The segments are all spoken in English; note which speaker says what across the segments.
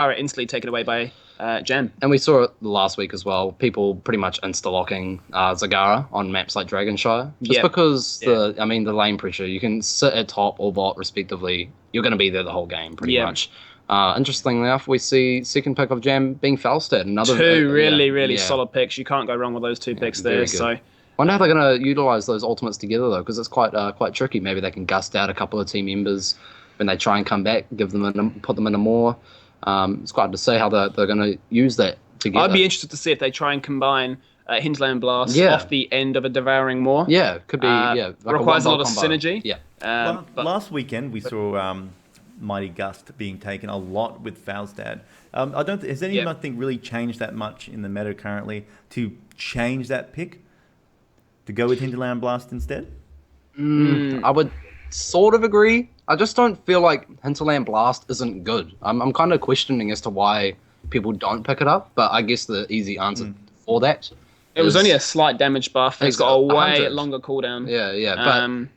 Speaker 1: are instantly taken away by Gem.
Speaker 2: And we saw it last week as well. People pretty much insta-locking Zagara on maps like Dragonshire. Just because the lane pressure, you can sit at top or bot respectively. You're going to be there the whole game pretty much. Interestingly enough, we see second pick of Jam being Falstad. Another
Speaker 1: two really solid picks. You can't go wrong with those two picks there. So
Speaker 2: wonder how they're going to utilize those ultimates together though, because it's quite tricky. Maybe they can gust out a couple of team members when they try and come back, put them in a more. It's quite hard to say how they're going to use that together.
Speaker 1: I'd be interested to see if they try and combine Hinterland Blast off the end of a Devouring Maw.
Speaker 2: Yeah, could be. Like
Speaker 1: requires a lot of synergy.
Speaker 2: Yeah.
Speaker 3: Last weekend we saw Mighty Gust being taken a lot with Falstad. Has anyone think really changed that much in the meta currently to change that pick to go with Hinterland Blast instead?
Speaker 2: I would sort of agree. I just don't feel like Hinterland Blast isn't good. I'm kind of questioning as to why people don't pick it up, but I guess the easy answer for that
Speaker 1: it was only a slight damage buff. It's got a way
Speaker 2: 100.
Speaker 1: longer cooldown.
Speaker 2: Yeah. But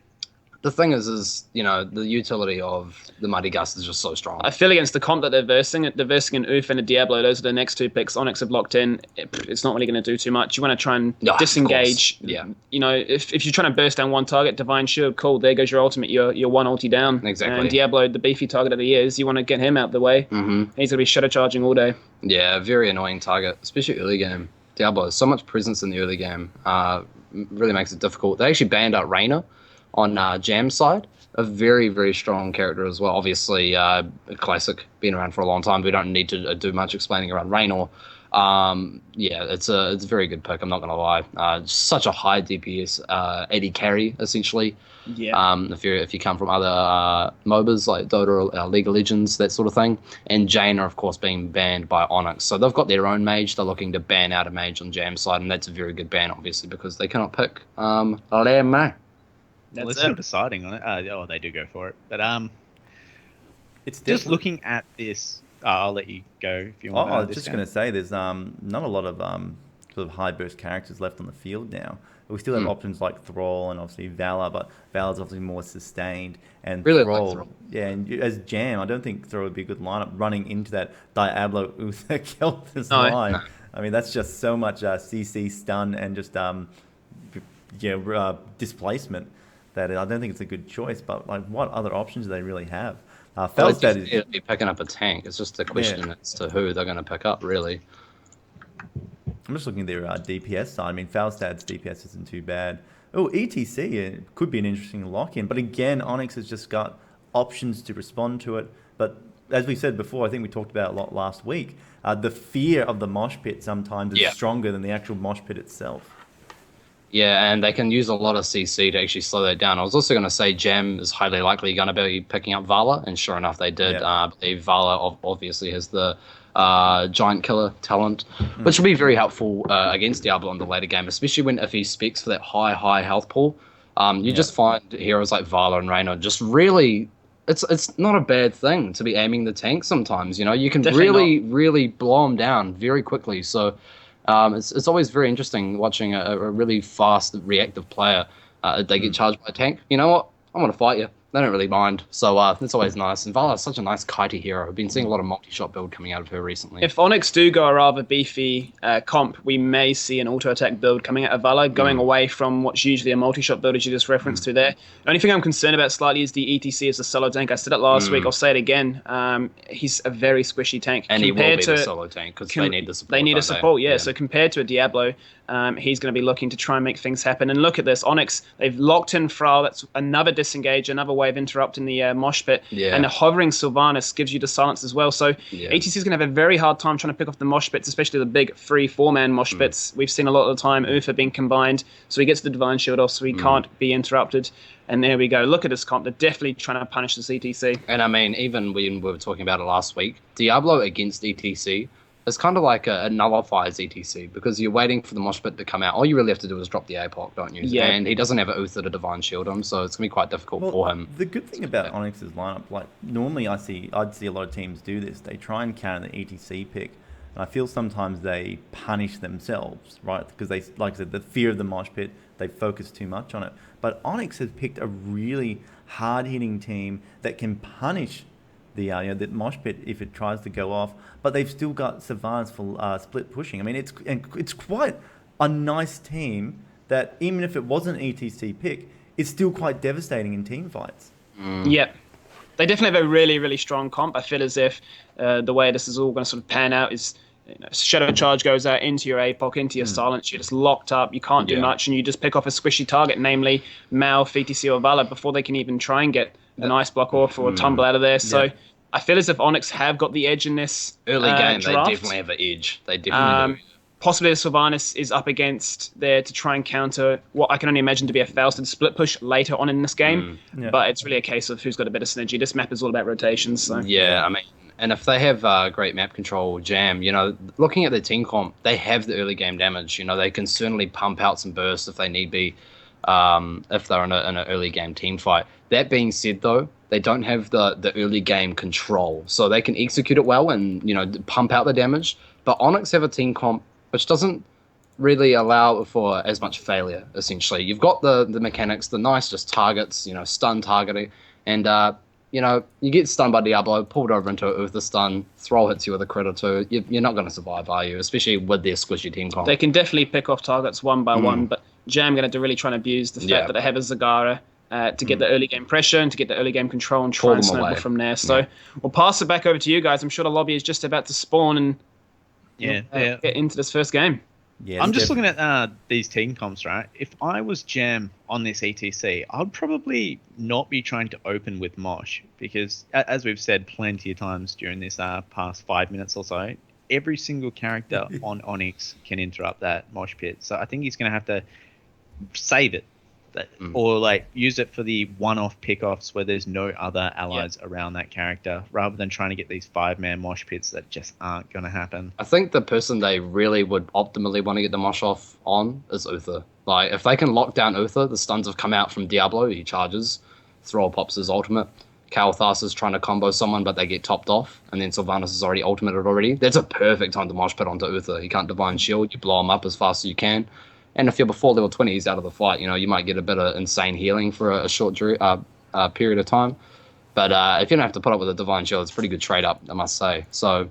Speaker 2: the thing is the utility of the Mighty Gust is just so strong.
Speaker 1: I feel against the comp that they're versing an Oof and a Diablo. Those are the next two picks. Onyx have locked in. It's not really going to do too much. You want to try and disengage.
Speaker 2: Yeah.
Speaker 1: If you're trying to burst down one target, Divine Shield, cool. There goes your ultimate. You're one ulti down.
Speaker 2: Exactly.
Speaker 1: And Diablo, the beefy target of the years, you want to get him out of the way.
Speaker 2: Mm-hmm.
Speaker 1: He's going to be shadow charging all day.
Speaker 2: Yeah, very annoying target, especially early game. Diablo has so much presence in the early game. Really makes it difficult. They actually banned out Reyna on Jam's side. A very, very strong character as well. Obviously, a classic, been around for a long time. We don't need to do much explaining around Raynor. It's a very good pick. I'm not going to lie. Such a high DPS, 80 carry essentially.
Speaker 1: Yeah.
Speaker 2: If you come from other MOBAs like Dota or League of Legends, that sort of thing. And Jaina, of course, being banned by Onyx. So they've got their own mage. They're looking to ban out a mage on Jam's side, and that's a very good ban, obviously, because they cannot pick Lerma.
Speaker 4: Well, they're still deciding on it. They do go for it. But it's just looking at this. I'll let you go if you want.
Speaker 3: I was just going to say, there's not a lot of sort of high burst characters left on the field now. We still have options like Thrall and obviously Valor, but Valor's obviously more sustained. And
Speaker 2: really
Speaker 3: Thrall,
Speaker 2: like Thrall.
Speaker 3: Yeah, and as Jam, I don't think Thrall would be a good lineup running into that Diablo Uther Kelthus line. No. I mean, that's just so much CC stun and just displacement. That I don't think it's a good choice, but like, what other options do they really have?
Speaker 2: Falstad is be picking up a tank. It's just a question as to who they're going to pick up, really.
Speaker 3: I'm just looking at their DPS side. I mean, Falstad's DPS isn't too bad. Oh, ETC could be an interesting lock-in, but again, Onyx has just got options to respond to it. But as we said before, I think we talked about it a lot last week. The fear of the mosh pit sometimes is stronger than the actual mosh pit itself.
Speaker 2: Yeah, and they can use a lot of CC to actually slow that down. I was also going to say Jam is highly likely going to be picking up Vala, and sure enough, they did. I believe Vala obviously has the giant killer talent, which will be very helpful against Diablo in the later game, especially if he speaks for that high health pool. You just find heroes like Vala and Reyna just really... It's not a bad thing to be aiming the tank sometimes. You can really blow them down very quickly. So... it's always very interesting watching a really fast, reactive player. They get charged by a tank. You know what? I'm going to fight you. They don't really mind. So it's always nice. And Vala is such a nice kitey hero. I've been seeing a lot of multi-shot build coming out of her recently.
Speaker 1: If Onyx do go a rather beefy comp, we may see an auto-attack build coming out of Vala, going away from what's usually a multi-shot build, as you just referenced to there. The only thing I'm concerned about slightly is the ETC as a solo tank. I said it last week. I'll say it again. He's a very squishy tank.
Speaker 2: And he will be the solo tank because they need the support.
Speaker 1: They need a support, yeah. So compared to a Diablo, he's going to be looking to try and make things happen. And look at this. Onyx, they've locked in Frau. That's another disengage, another way of interrupting the mosh pit.
Speaker 2: Yeah.
Speaker 1: And the hovering Sylvanas gives you the silence as well. So ETC is going to have a very hard time trying to pick off the mosh pits, especially the big 3-4-man mosh pits. We've seen a lot of the time Ufa being combined. So he gets the Divine Shield off, so he can't be interrupted. And there we go. Look at this comp. They're definitely trying to punish the ETC.
Speaker 2: And I mean, even when we were talking about it last week, Diablo against ETC is kind of like a nullifies ETC because you're waiting for the mosh pit to come out. All you really have to do is drop the APOC, don't you?
Speaker 1: Yeah.
Speaker 2: And he doesn't have an Uther to Divine Shield him, so it's going to be quite difficult for him.
Speaker 3: The good thing about Onyx's lineup, like normally I'd see a lot of teams do this. They try and counter the ETC pick. And I feel sometimes they punish themselves, right? Because they, like I said, the fear of the mosh pit, they focus too much on it. But Onyx has picked a really hard-hitting team that can punish the mosh pit if it tries to go off. But they've still got Sylvanas for split pushing. I mean, it's quite a nice team that even if it wasn't an ETC pick, it's still quite devastating in team fights.
Speaker 1: Yep. They definitely have a really, really strong comp. I feel as if the way this is all going to sort of pan out is Shadow Charge goes out into your APOC, into your Silence. You're just locked up. You can't do much, and you just pick off a squishy target, namely Mao, VTC, or Vala, before they can even try and get an Ice Block off or a tumble out of there. So I feel as if Onyx have got the edge in this
Speaker 2: early game.
Speaker 1: draft.
Speaker 2: They definitely have an edge. They definitely do.
Speaker 1: Possibly the Sylvanas is up against there to try and counter what I can only imagine to be a Fausted split push later on in this game. But it's really a case of who's got a better synergy. This map is all about rotations. So.
Speaker 2: Yeah, I mean, and if they have great map control, Jam, looking at their team comp, they have the early game damage. They can certainly pump out some bursts if they need be, if they're in an early game team fight. That being said, though, they don't have the early game control, so they can execute it well and pump out the damage. But Onyx have a team comp which doesn't really allow for as much failure, essentially. You've got the mechanics, the nice just targets, stun targeting, and, you get stunned by Diablo, pulled over into a Uther stun, Thrall hits you with a crit or two, you're not going to survive, are you? Especially with their squishy team comp.
Speaker 1: They can definitely pick off targets one by one, but Jam going to really try and abuse the fact that they have a Zagara to get the early game pressure and to get the early game control and try and snowball from there. So we'll pass it back over to you guys. I'm sure the lobby is just about to spawn and get into this first game.
Speaker 4: Yeah, I'm just looking at these team comps, right? If I was Jam on this ETC, I'd probably not be trying to open with Mosh because, as we've said plenty of times during this past 5 minutes or so, every single character on Onyx can interrupt that Mosh pit. So I think he's going to have to save it. Or use it for the one-off pickoffs where there's no other allies around that character, rather than trying to get these 5-man mosh pits that just aren't going to happen.
Speaker 2: I think the person they really would optimally want to get the mosh off on is Uther. If they can lock down Uther, the stuns have come out from Diablo, he charges, Thrall pops his ultimate, Kalthas is trying to combo someone but they get topped off, and then Sylvanas is already ultimated already. That's a perfect time to mosh pit onto Uther. He can't Divine Shield, you blow him up as fast as you can. And if you're before level 20, he's out of the fight. You might get a bit of insane healing for a short period of time. But if you don't have to put up with a Divine Shield, it's a pretty good trade-up, I must say. So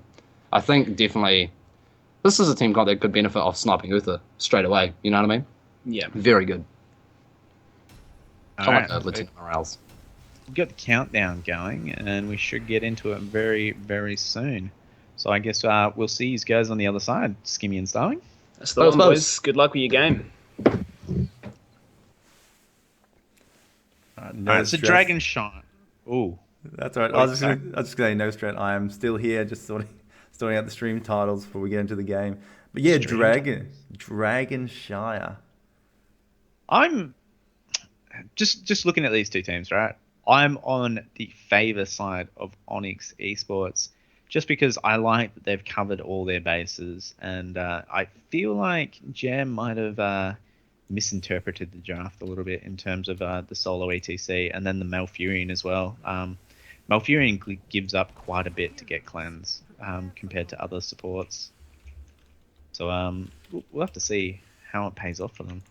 Speaker 2: I think definitely this is a team comp that could benefit off sniping Uther straight away. You know what I mean?
Speaker 1: Yeah.
Speaker 2: Very good.
Speaker 4: All right.
Speaker 2: Lieutenant Morales.
Speaker 4: We've got the countdown going, and we should get into it very, very soon. So I guess we'll see you guys on the other side, Skimmy and Starling.
Speaker 1: That's the one, boys. Good luck with your game.
Speaker 4: It's a dragon shot. Ooh.
Speaker 3: That's all right. I was just going to say no stress. I am still here, just sorting out the stream titles before we get into the game. But yeah, Dragon Shire.
Speaker 4: I'm just looking at these two teams, right? I'm on the favor side of Onyx eSports. Just because I like that they've covered all their bases, and I feel like Jam might have misinterpreted the draft a little bit in terms of the solo ETC, and then the Malfurion as well. Malfurion gives up quite a bit to get cleanse compared to other supports. So we'll have to see how it pays off for them.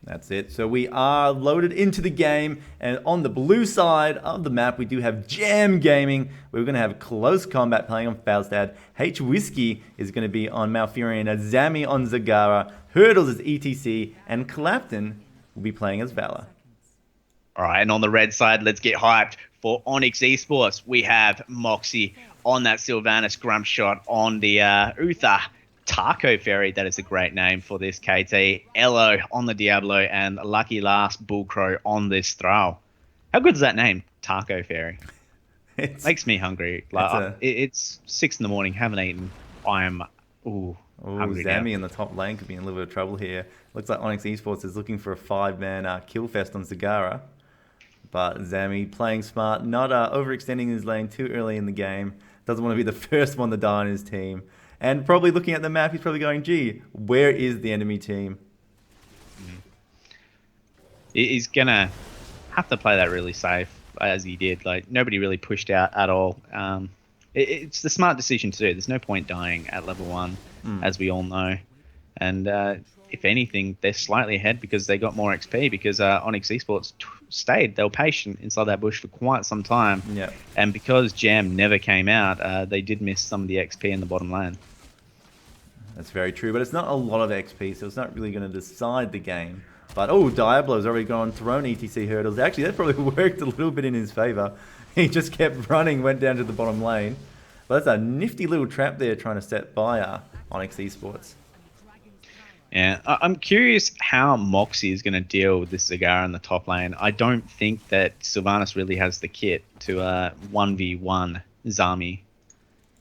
Speaker 3: That's it. So we are loaded into the game, and on the blue side of the map, we do have Jam Gaming. We're going to have Close Combat playing on Faustad. H Whiskey is going to be on Malfurion, Zami on Zagara, Hurdles is ETC, and Clapton will be playing as Valor.
Speaker 4: All right, and on the red side, let's get hyped for Onyx eSports. We have Moxie on that Sylvanas Grump shot on the Uther. Taco Fairy, that is a great name for this KT. Elo on the Diablo, and Lucky Last Bullcrow on this Thrall. How good is that name, Taco Fairy? Makes me hungry. It's 6 a.m, haven't eaten. I am hungry
Speaker 3: Zami
Speaker 4: now.
Speaker 3: in the top lane could be in a little bit of trouble here. Looks like Onyx eSports is looking for a 5-man kill fest on Zagara. But Zami playing smart, not overextending his lane too early in the game. Doesn't want to be the first one to die on his team. And probably looking at the map, he's probably going, gee, where is the enemy team?
Speaker 4: He's going to have to play that really safe, as he did. Nobody really pushed out at all. It's the smart decision to do. There's no point dying at level 1, as we all know. And if anything, they're slightly ahead because they got more XP because Onyx eSports stayed. They were patient inside that bush for quite some time.
Speaker 3: Yeah.
Speaker 4: And because Jam never came out, they did miss some of the XP in the bottom lane.
Speaker 3: That's very true, but it's not a lot of XP, so it's not really going to decide the game. But, oh, Diablo's already gone, thrown ETC hurdles. Actually, that probably worked a little bit in his favor. He just kept running, went down to the bottom lane. But that's a nifty little trap there trying to set by Onyx eSports.
Speaker 4: Yeah, I'm curious how Moxie is going to deal with this Zagara in the top lane. I don't think that Sylvanas really has the kit to 1v1 Zami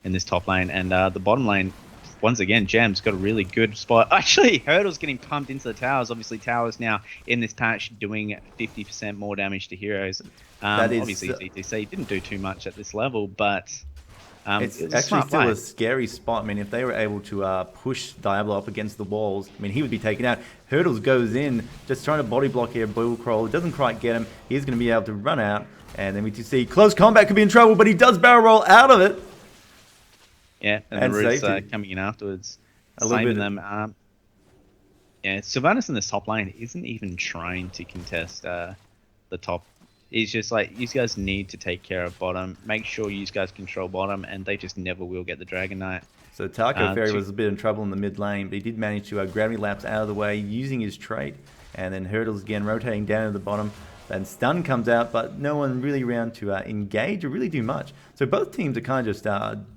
Speaker 4: in this top lane. And the bottom lane, once again, Jam's got a really good spot. Actually, Hurdle's getting pumped into the towers. Obviously, towers now in this patch doing 50% more damage to heroes. Obviously, ETC didn't do too much at this level, but...
Speaker 3: it's actually still a scary spot. I mean, if they were able to push Diablo up against the walls, I mean, he would be taken out. Hurdles goes in, just trying to body block here. Bull Crawl doesn't quite get him. He's going to be able to run out. And then we do see Close Combat could be in trouble, but he does barrel roll out of it.
Speaker 4: Yeah, and the Roots coming in afterwards, saving them. Yeah, Sylvanas in this top lane isn't even trying to contest the top. He's just like, you guys need to take care of bottom. Make sure you guys control bottom, and they just never will get the Dragon Knight.
Speaker 3: So Taco Fairy was a bit in trouble in the mid lane, but he did manage to gravity lapse out of the way using his trait. And then Hurdles again rotating down to the bottom. Then Stun comes out, but no one really around to engage or really do much. So both teams are kind of just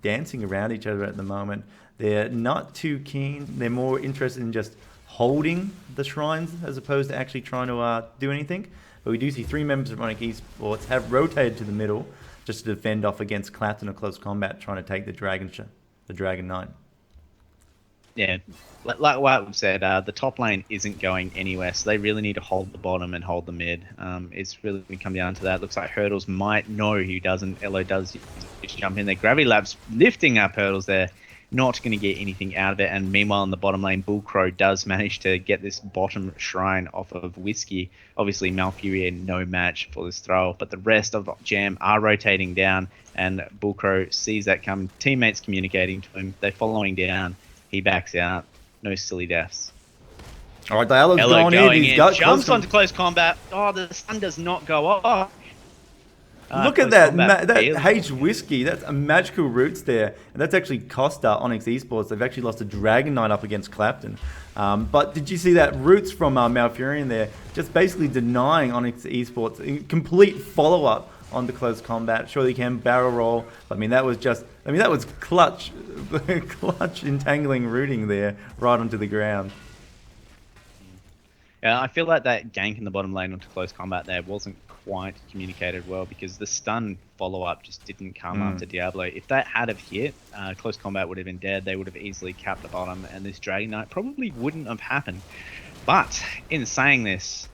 Speaker 3: dancing around each other at the moment. They're not too keen. They're more interested in just holding the shrines as opposed to actually trying to do anything. But we do see 3 members of Onyx eSports have rotated to the middle just to defend off against Clapton or Close Combat, trying to take the Dragon Knight.
Speaker 4: Yeah, like what we've said, the top lane isn't going anywhere, so they really need to hold the bottom and hold the mid. It's really going to come down to that. Looks like Hurdles might know he doesn't. Elo does just jump in there. Gravity Labs lifting up Hurdles there. Not going to get anything out of it. And meanwhile, in the bottom lane, Bullcrow does manage to get this bottom shrine off of Whiskey. Obviously, Malfurion, no match for this throw. But the rest of Jam are rotating down. And Bullcrow sees that come. Teammates communicating to him. They're following down. He backs out. No silly deaths.
Speaker 3: All right, Diallo's
Speaker 4: going
Speaker 3: in. He's got
Speaker 4: jumps onto close combat. Oh, the stun does not go off.
Speaker 3: Look at that, that H Whiskey. That's a magical roots there. And that's actually cost Onyx eSports. They've actually lost a Dragon Knight up against Clapton. But did you see that roots from Malfurion there? Just basically denying Onyx eSports a complete follow-up on the close combat. Sure, they can barrel roll. But, that was clutch, clutch entangling rooting there right onto the ground.
Speaker 4: Yeah, I feel like that gank in the bottom lane onto close combat there wasn't quite communicated well because the stun follow-up just didn't come after Diablo. If that had have hit, close combat would have been dead. They would have easily capped the bottom, and this Dragon Knight probably wouldn't have happened. But in saying this,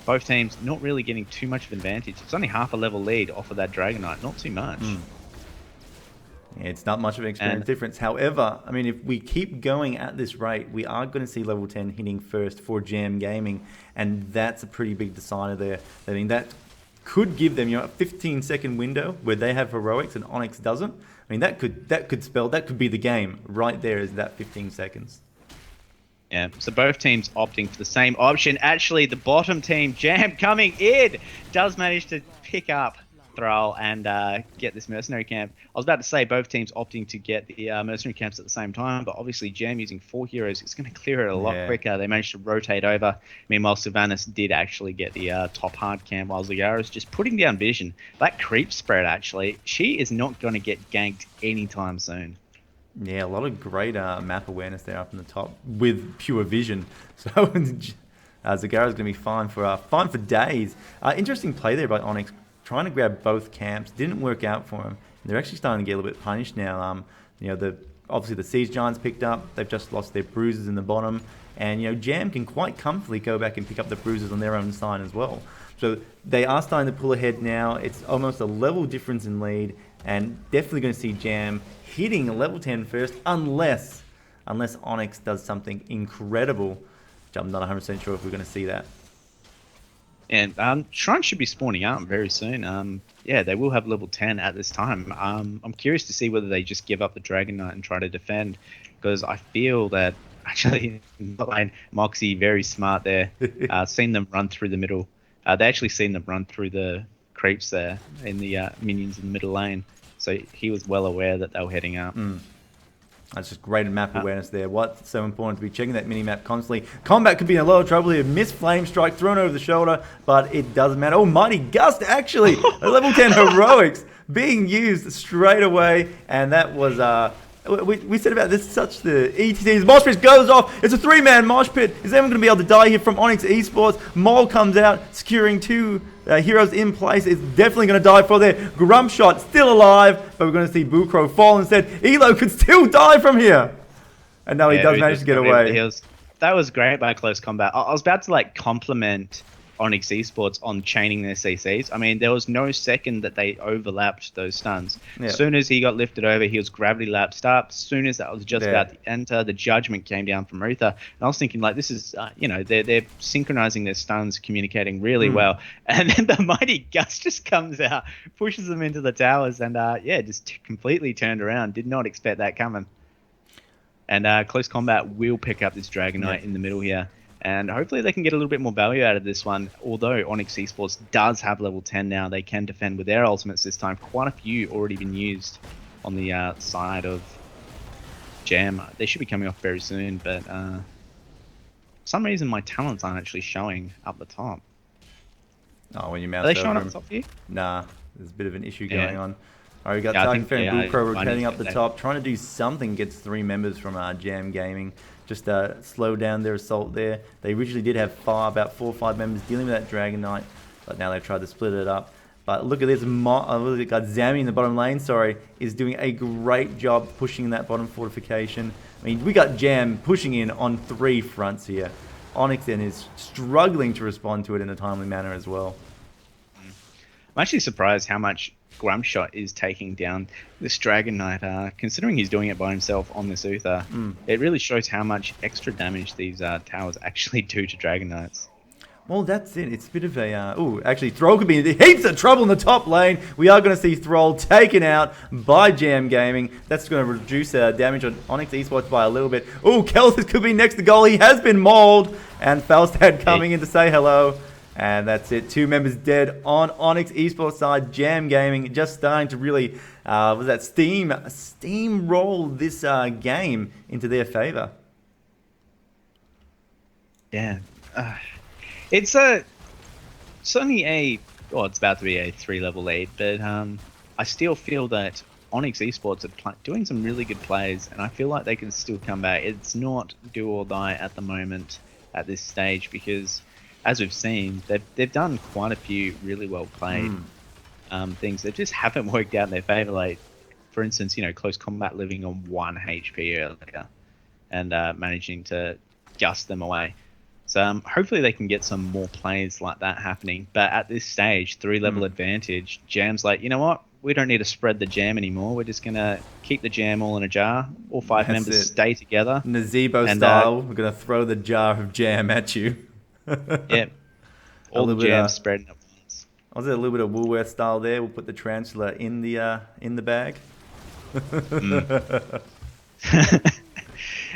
Speaker 4: both teams not really getting too much of advantage. It's only half a level lead off of that Dragon Knight, not too much.
Speaker 3: Yeah, it's not much of an experience difference. However, if we keep going at this rate, we are going to see level 10 hitting first for Jam Gaming, and that's a pretty big decider there. That could give them a 15-second window where they have heroics and Onyx doesn't. That could be the game right there, is that 15 seconds.
Speaker 4: Yeah, so both teams opting for the same option. Actually, the bottom team, Jam coming in, does manage to pick up Thrall and get this mercenary camp. I was about to say both teams opting to get the mercenary camps at the same time, but obviously Jam using 4 heroes is going to clear it a lot quicker. They managed to rotate over. Meanwhile, Sylvanas did actually get the top hard camp, while Zagara's just putting down vision. That creep spread, actually, she is not going to get ganked anytime soon.
Speaker 3: Yeah, a lot of great map awareness there up in the top with pure vision. So Zagara's going to be fine for days. Interesting play there by Onyx, trying to grab both camps. Didn't work out for him. They're actually starting to get a little bit punished now. Obviously the Siege Giants picked up. They've just lost their bruises in the bottom. And, Jam can quite comfortably go back and pick up the bruises on their own side as well. So they are starting to pull ahead now. It's almost a level difference in lead. And definitely going to see Jam hitting a level 10 first, unless Onyx does something incredible, which I'm not 100% sure if we're going to see that.
Speaker 4: And Shrine should be spawning out very soon. Yeah, they will have level 10 at this time. I'm curious to see whether they just give up the Dragon Knight and try to defend, because I feel that actually, not lane. Moxie, very smart there. Seen them run through the middle. They actually seen them run through the creeps there in the minions in the middle lane. So he was well aware that they were heading up.
Speaker 3: That's just great map awareness there. What's so important to be checking that mini-map constantly. Combat could be in a lot of trouble here. Missed Flame Strike, thrown over the shoulder, but it doesn't matter. Oh, Mighty Gust, actually. A level 10 Heroics being used straight away. And that was... We said about this, such the ETC's mosh pit goes off. It's a 3-man mosh pit. Is anyone going to be able to die here from Onyx eSports? Mole comes out, securing 2 heroes in place. It's definitely going to die for there. Grump Shot still alive, but we're going to see Bukro fall instead. Elo could still die from here. And now he does manage to get away.
Speaker 4: That was great by close combat. I was about to like compliment Onyx eSports on chaining their CCs. I mean, there was no second that they overlapped those stuns. As soon as he got lifted over, he was gravity lapsed up. As soon as that was just about to enter, the judgment came down from Uther. And I was thinking, like, this is, they're synchronizing their stuns, communicating really well. And then the Mighty Gust just comes out, pushes them into the towers, and just completely turned around. Did not expect that coming. And close combat will pick up this Dragon Knight in the middle here. And hopefully they can get a little bit more value out of this one. Although Onyx eSports does have level 10 now, they can defend with their ultimates this time. Quite a few already been used on the side of Jam. They should be coming off very soon, but for some reason my talents aren't actually showing up the top.
Speaker 3: Oh, when you mouse
Speaker 4: Are they showing up the top for you?
Speaker 3: Nah, there's a bit of an issue going on. Alright, we got Target Fan and Bullcrow heading up the top, trying to do something, gets 3 members from Jam Gaming. Just slow down their assault there. They originally did have about 4 or 5 members dealing with that Dragon Knight, but now they've tried to split it up. But look at this, Zami in the bottom lane, is doing a great job pushing that bottom fortification. I mean, we got Jam pushing in on 3 fronts here. Onyx then is struggling to respond to it in a timely manner as well.
Speaker 4: I'm actually surprised how much Grumpshot is taking down this Dragon Knight, considering he's doing it by himself on this Uther. It really shows how much extra damage these towers actually do to Dragon Knights.
Speaker 3: Well, that's it. It's a bit of a... actually, Thrall could be in heaps of trouble in the top lane. We are going to see Thrall taken out by Jam Gaming. That's going to reduce damage on Onyx eSports by a little bit. Oh, Kelthus could be next to goal. He has been mauled. And Falstad coming in to say hello. And that's it. 2 members dead on Onyx eSports side. Jam Gaming just starting to really, steamroll this game into their favor.
Speaker 4: Yeah. It's certainly it's about to be a 3-level lead, but I still feel that Onyx eSports are doing some really good plays, and I feel like they can still come back. It's not do or die at the moment at this stage, because as we've seen, they've done quite a few really well played things that just haven't worked out in their favor. Like, for instance, close combat living on 1 HP earlier and managing to gust them away. So hopefully they can get some more plays like that happening. But at this stage, 3-level advantage, Jam's like, you know what? We don't need to spread the jam anymore. We're just going to keep the jam all in a jar. All 5 members stay together.
Speaker 3: Nazebo style, we're going to throw the jar of jam at you.
Speaker 4: Yep. All the jam spreading at once.
Speaker 3: Was there a little bit of Woolworth style there? We'll put the tarantula in the bag.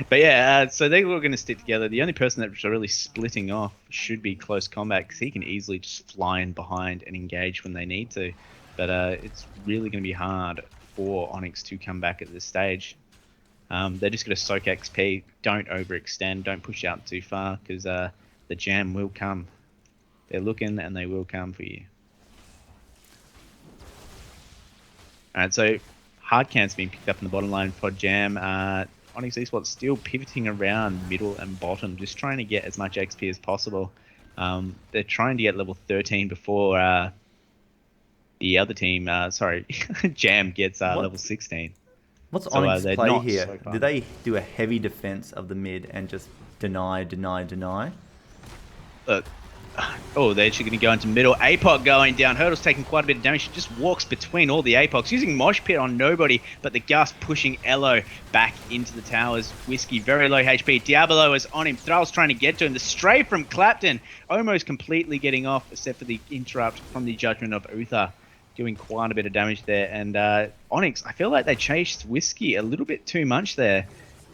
Speaker 4: But yeah, so they were going to stick together. The only person that's really splitting off should be close combat, because he can easily just fly in behind and engage when they need to. But it's really going to be hard for Onyx to come back at this stage. They're just going to soak XP. Don't overextend. Don't push out too far, because the jam will come. They're looking, and they will come for you. Alright, so Hardcan's been picked up in the bottom line for Jam. Onyx eSports still pivoting around middle and bottom, just trying to get as much XP as possible. They're trying to get level 13 before the other team, Jam gets level 16.
Speaker 3: What's Onyx play here? Do they do a heavy defense of the mid and just deny?
Speaker 4: Look. Oh, they're actually going to go into middle. APOC going down. Hurdle's taking quite a bit of damage. She just walks between all the APOCs, using Mosh Pit on nobody, but the Gust pushing Elo back into the towers. Whiskey, very low HP. Diablo is on him. Thrall's trying to get to him. The stray from Clapton, almost completely getting off, except for the interrupt from the judgment of Uther, doing quite a bit of damage there. And Onyx, I feel like they chased Whiskey a little bit too much there.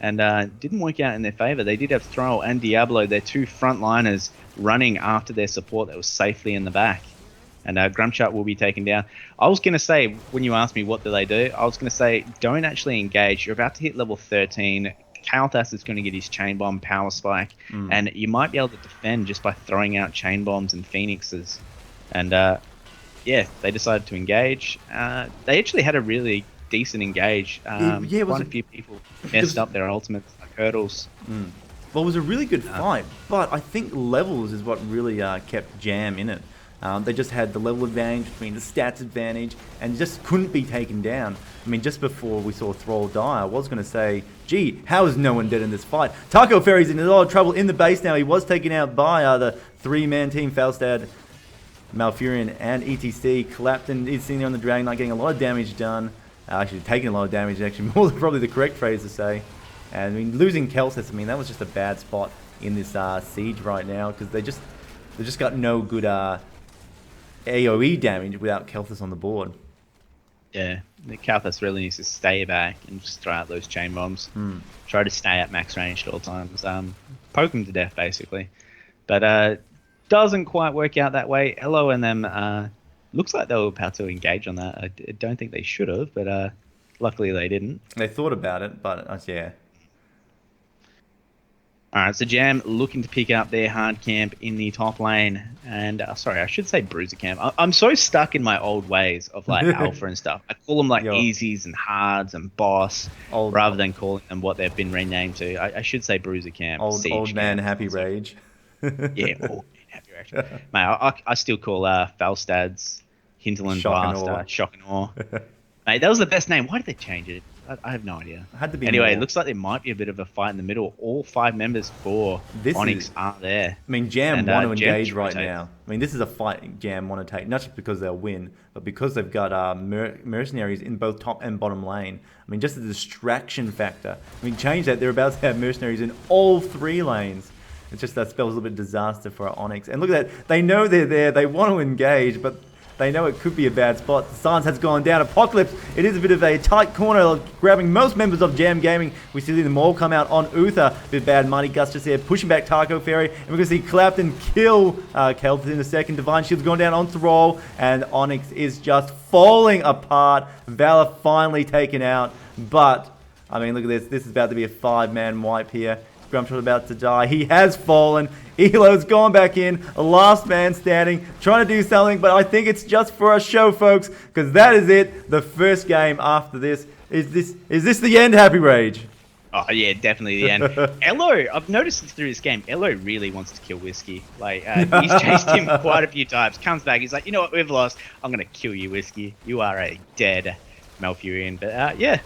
Speaker 4: and didn't work out in their favor. They did have Thrall and Diablo, their two frontliners, running after their support that was safely in the back. And Grumchat will be taken down. I was going to say, when you asked me what do they do, I was going to say, don't actually engage. You're about to hit level 13. Kael'thas is going to get his Chain Bomb Power Spike, and you might be able to defend just by throwing out Chain Bombs and Phoenixes. And yeah, they decided to engage. They actually had a really decent engage. Quite a few people messed up their ultimates, like hurdles.
Speaker 3: Well, it was a really good fight, but I think levels is what really kept Jam in it. They just had the level advantage between the stats advantage and just couldn't be taken down. I mean, just before we saw Thrall die, I was going to say, gee, how is no one dead in this fight? Taco Fairy's in a lot of trouble in the base now. He was taken out by the three-man team, Falstad, Malfurion, and ETC. Clapton is sitting there on the Dragon Knight getting a lot of damage done. Actually, taking a lot of damage, actually, more than probably the correct phrase to say. And I mean, losing Kael'thas, I mean, that was just a bad spot in this siege right now because they just got no good AoE damage without Kael'thas on the board.
Speaker 4: Yeah, the Kael'thas really needs to stay back and just throw out those chain bombs. Try to stay at max range at all times. Poke them to death, basically. But doesn't quite work out that way. Elo and them looks like they were about to engage on that. I don't think they should have, but luckily they didn't.
Speaker 3: They thought about it, but yeah.
Speaker 4: Alright, so Jam looking to pick up their hard camp in the top lane. And, sorry, I should say bruiser camp. I'm so stuck in my old ways of, like, alpha and stuff. I call them, like, easies and hards and boss, rather than calling them what they've been renamed to. I should say bruiser camp.
Speaker 3: Old man happy rage.
Speaker 4: Yeah, old man happy rage. Mate, I still call Falstad's Hinterland Blast Shock and Awe. Mate, that was the best name. Why did they change it? I have no idea.
Speaker 3: Had to be
Speaker 4: anyway,
Speaker 3: more.
Speaker 4: It looks like there might be a bit of a fight in the middle. All 5 members for Onyx are there.
Speaker 3: I mean, Jam want to engage right now. I mean, this is a fight Jam want to take, not just because they'll win, but because they've got mercenaries in both top and bottom lane. I mean, just the distraction factor. I mean, change that. They're about to have mercenaries in all 3 lanes. It's just that spells a little bit of disaster for Onyx. And look at that. They know they're there. They want to engage, but they know it could be a bad spot. The silence has gone down. Apocalypse, it is a bit of a tight corner, grabbing most members of Jam Gaming. We see them all come out on Uther. Bit bad. Mighty Gus just there, pushing back Taco Fairy. And we're going to see Clapton kill Kael'thas in a second. Divine Shield's going down on Thrall. And Onyx is just falling apart. Valor finally taken out. But, I mean, look at this. This is about to be a 5-man wipe here. Grumshot about to die. He has fallen. Elo's gone back in. Last man standing. Trying to do something, but I think it's just for a show, folks, because that is it. The first game after this. Is this the end, Happy Rage?
Speaker 4: Oh, yeah, definitely the end. Elo, I've noticed through this game, Elo really wants to kill Whiskey. Like, he's chased him quite a few times. Comes back, he's like, you know what, we've lost. I'm going to kill you, Whiskey. You are a dead Malfurion. But, yeah,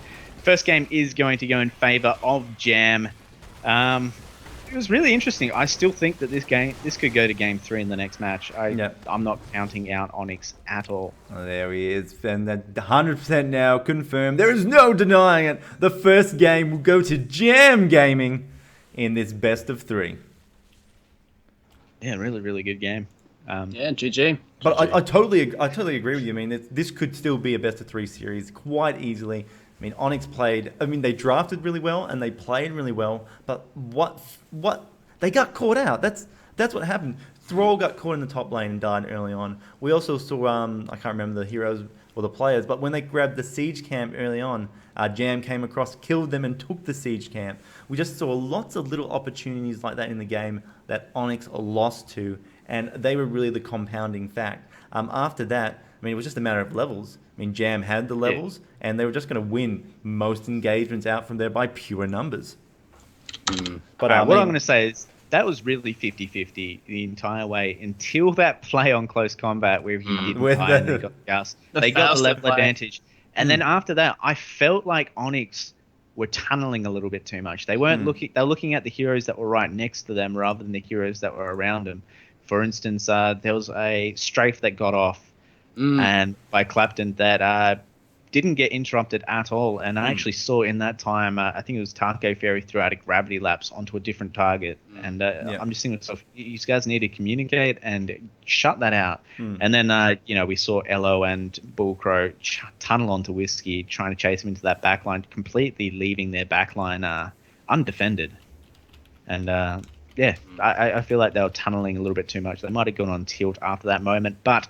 Speaker 4: first game is going to go in favor of Jam. It was really interesting. I still think that this could go to game 3 in the next match. I'm not counting out Onyx at all.
Speaker 3: Oh, there he is, and that 100% now confirmed. There is no denying it. The first game will go to Jam Gaming in this best of 3.
Speaker 4: Yeah, really, really good game.
Speaker 1: Yeah, GG.
Speaker 3: But I totally agree with you. I mean, this could still be a best of 3 series quite easily. I mean, Onyx they drafted really well and they played really well, but what they got caught out. That's what happened. Thrall got caught in the top lane and died early on. We also saw, I can't remember the heroes or the players, but when they grabbed the siege camp early on, Jam came across, killed them and took the siege camp. We just saw lots of little opportunities like that in the game that Onyx lost to, and they were really the compounding fact. After that, I mean, it was just a matter of levels. I mean, Jam had the levels, and they were just going to win most engagements out from there by pure numbers.
Speaker 4: But what I'm going to say is that was really 50-50 the entire way until that play on close combat where he didn't die and they got the gas. They got the level advantage. And then after that, I felt like Onyx were tunneling a little bit too much. They weren't looking. They're looking at the heroes that were right next to them rather than the heroes that were around them. For instance, there was a strafe that got off. And by Clapton that didn't get interrupted at all. And I actually saw in that time, I think it was Taco Fairy threw out a gravity lapse onto a different target. And I'm just thinking to myself, you guys need to communicate and shut that out. And then, we saw Elo and Bullcrow tunnel onto Whiskey, trying to chase him into that backline, completely leaving their backline undefended. And I feel like they were tunneling a little bit too much. They might have gone on tilt after that moment, but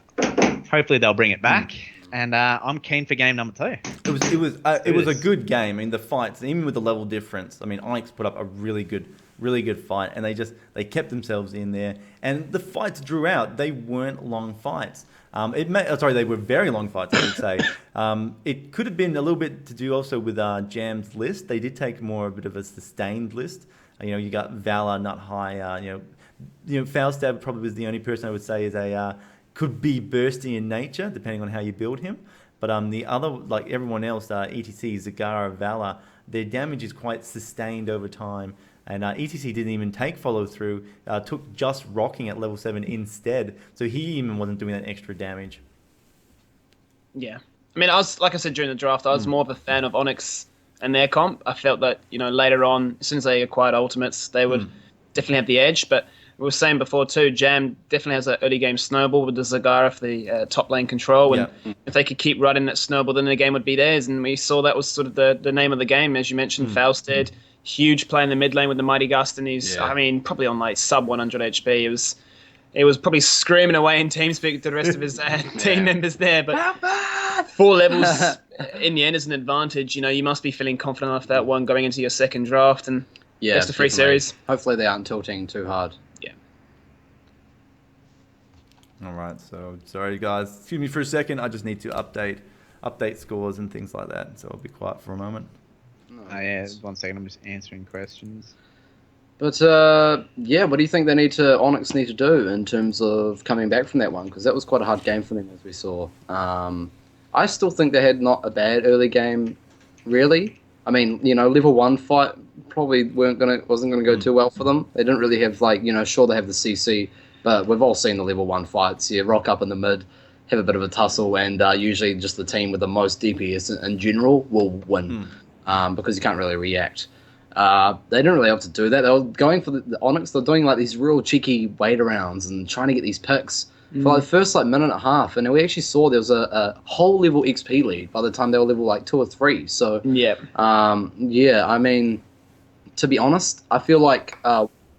Speaker 4: hopefully they'll bring it back. And I'm keen for game number 2.
Speaker 3: It was a good game. I mean, the fights, even with the level difference. I mean, Onyx put up a really good fight, and they kept themselves in there. And the fights drew out. They weren't long fights. They were very long fights, I would say. It could have been a little bit to do also with Jam's list. They did take a bit of a sustained list. You got Valor, Nut High. Foulstab probably was the only person I would say is could be bursty in nature, depending on how you build him. But the other, like everyone else, ETC, Zagara, Valor, their damage is quite sustained over time. And ETC didn't even take follow through, took just rocking at level 7 instead. So he even wasn't doing that extra damage.
Speaker 1: Yeah. I mean, like I said during the draft, I was more of a fan of Onyx and their comp. I felt that, later on, as soon as they acquired ultimates, they would definitely have the edge. But we were saying before too, Jam definitely has an early game snowball with the Zagara for the top lane control. And if they could keep riding that snowball, then the game would be theirs. And we saw that was sort of the name of the game. As you mentioned, Fausted, huge play in the mid lane with the Mighty Gust. And he's, probably on like sub 100 HP. It was probably screaming away in TeamSpeak to the rest of his team members there. But 4 levels in the end is an advantage. You must be feeling confident enough that one going into your second draft. And best of 3 series.
Speaker 2: Hopefully they aren't tilting too hard.
Speaker 3: All right, so sorry guys, excuse me for a second. I just need to update scores and things like that. So I'll be quiet for a moment.
Speaker 4: Nice. 1 second. I'm just answering questions.
Speaker 2: But what do you think Onyx need to do in terms of coming back from that one? Because that was quite a hard game for them, as we saw. I still think they had not a bad early game, really. I mean, level 1 fight probably wasn't gonna go too well for them. They didn't really have sure they have the CC. But we've all seen the level 1 fights. You rock up in the mid, have a bit of a tussle, and usually just the team with the most DPS in general will win because you can't really react. They didn't really have to do that. They were going for the Onyx. They're doing these real cheeky wait arounds and trying to get these picks for the first minute and a half. And we actually saw there was a whole level XP lead by the time they were level 2 or 3. So I mean, to be honest, I feel like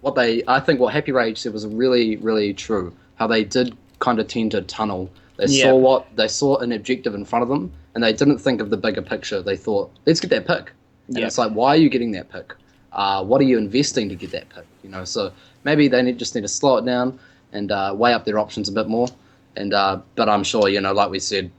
Speaker 2: what Happy Rage said was really, really true. How they did kind of tend to tunnel. They saw an objective in front of them, and they didn't think of the bigger picture. They thought, let's get that pick. And it's like, why are you getting that pick? What are you investing to get that pick? So maybe they just need to slow it down and weigh up their options a bit more. And but I'm sure, like we said,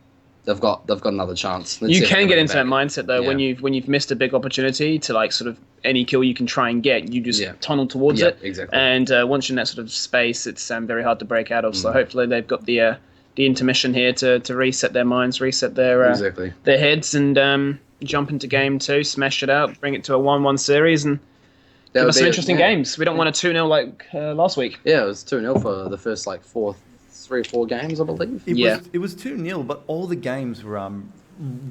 Speaker 2: they've got another chance.
Speaker 1: You can get into that mindset though when you've missed a big opportunity to sort of any kill you can try and get, you just tunnel towards it.
Speaker 2: Exactly.
Speaker 1: And once you're in that sort of space, it's very hard to break out of. So hopefully they've got the intermission here to reset their minds, reset their heads, and jump into game 2, smash it out, bring it to a 1-1 series, and give us some interesting games. We don't want a 2-0 like last week.
Speaker 2: Yeah, it was 2-0 for the first 3 or 4 games, I believe.
Speaker 3: It was 2-0, but all the games were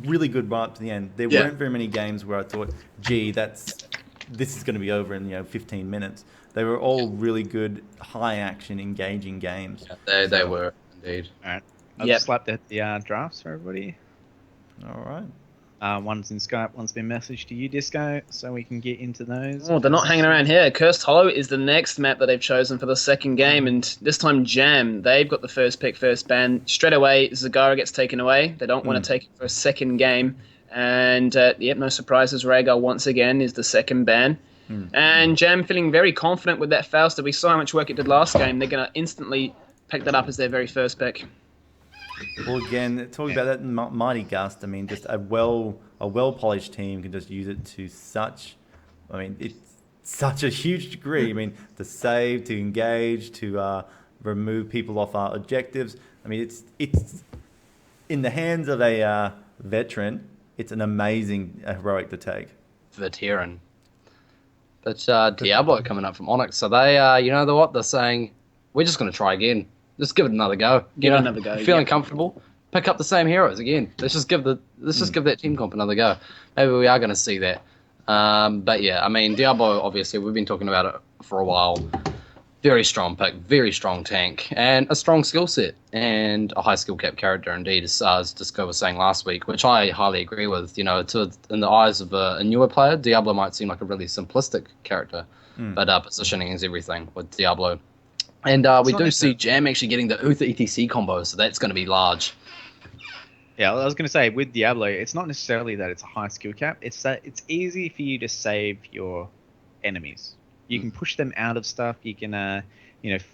Speaker 3: really good right up to the end. There weren't very many games where I thought, gee, this is going to be over in 15 minutes. They were all really good, high action, engaging games.
Speaker 2: Yeah, they were indeed.
Speaker 4: All right, I'll just slap the drafts for everybody.
Speaker 3: All right.
Speaker 4: One's in Skype, one's been messaged to you, Disco, so we can get into those.
Speaker 1: Oh, they're not hanging around here. Cursed Hollow is the next map that they've chosen for the second game, and this time Jam, they've got the first pick, first ban. Straight away, Zagara gets taken away. They don't want to take it for a second game. And, no surprises, Rhaegar once again is the second ban. And Jam feeling very confident with that Faust. We saw how much work it did last game. They're going to instantly pick that up as their very first pick.
Speaker 3: Well, again, talking about that Mighty Gust, I mean, just a well-polished team can just use it to it's such a huge degree. I mean, to save, to engage, to remove people off our objectives. I mean, it's in the hands of a veteran. It's an amazing heroic to take.
Speaker 2: Veteran. But Diablo coming up from Onyx, so they, they're saying, we're just going to try again. Just give it another go.
Speaker 1: Give it another go.
Speaker 2: Feeling comfortable? Pick up the same heroes again. Let's just give that team comp another go. Maybe we are going to see that. But yeah, I mean, Diablo, obviously, we've been talking about it for a while. Very strong pick, very strong tank, and a strong skill set, and a high skill cap character indeed, as Disco was saying last week, which I highly agree with. In the eyes of a newer player, Diablo might seem like a really simplistic character, but positioning is everything with Diablo. And we do see Jam actually getting the Uther ETC combo, so that's going to be large.
Speaker 4: Yeah, I was going to say, with Diablo, it's not necessarily that it's a high skill cap, it's that it's easy for you to save your enemies. You can push them out of stuff. You can,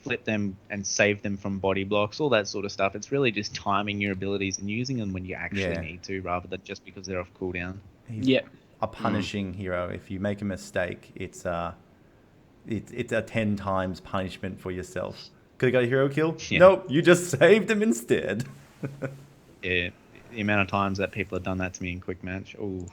Speaker 4: flip them and save them from body blocks, all that sort of stuff. It's really just timing your abilities and using them when you actually need to, rather than just because they're off cooldown.
Speaker 3: He's a punishing hero. If you make a mistake, it's a 10 times punishment for yourself. Could have got a hero kill? Yeah. Nope, you just saved him instead.
Speaker 4: Yeah, the amount of times that people have done that to me in quick match. Ooh.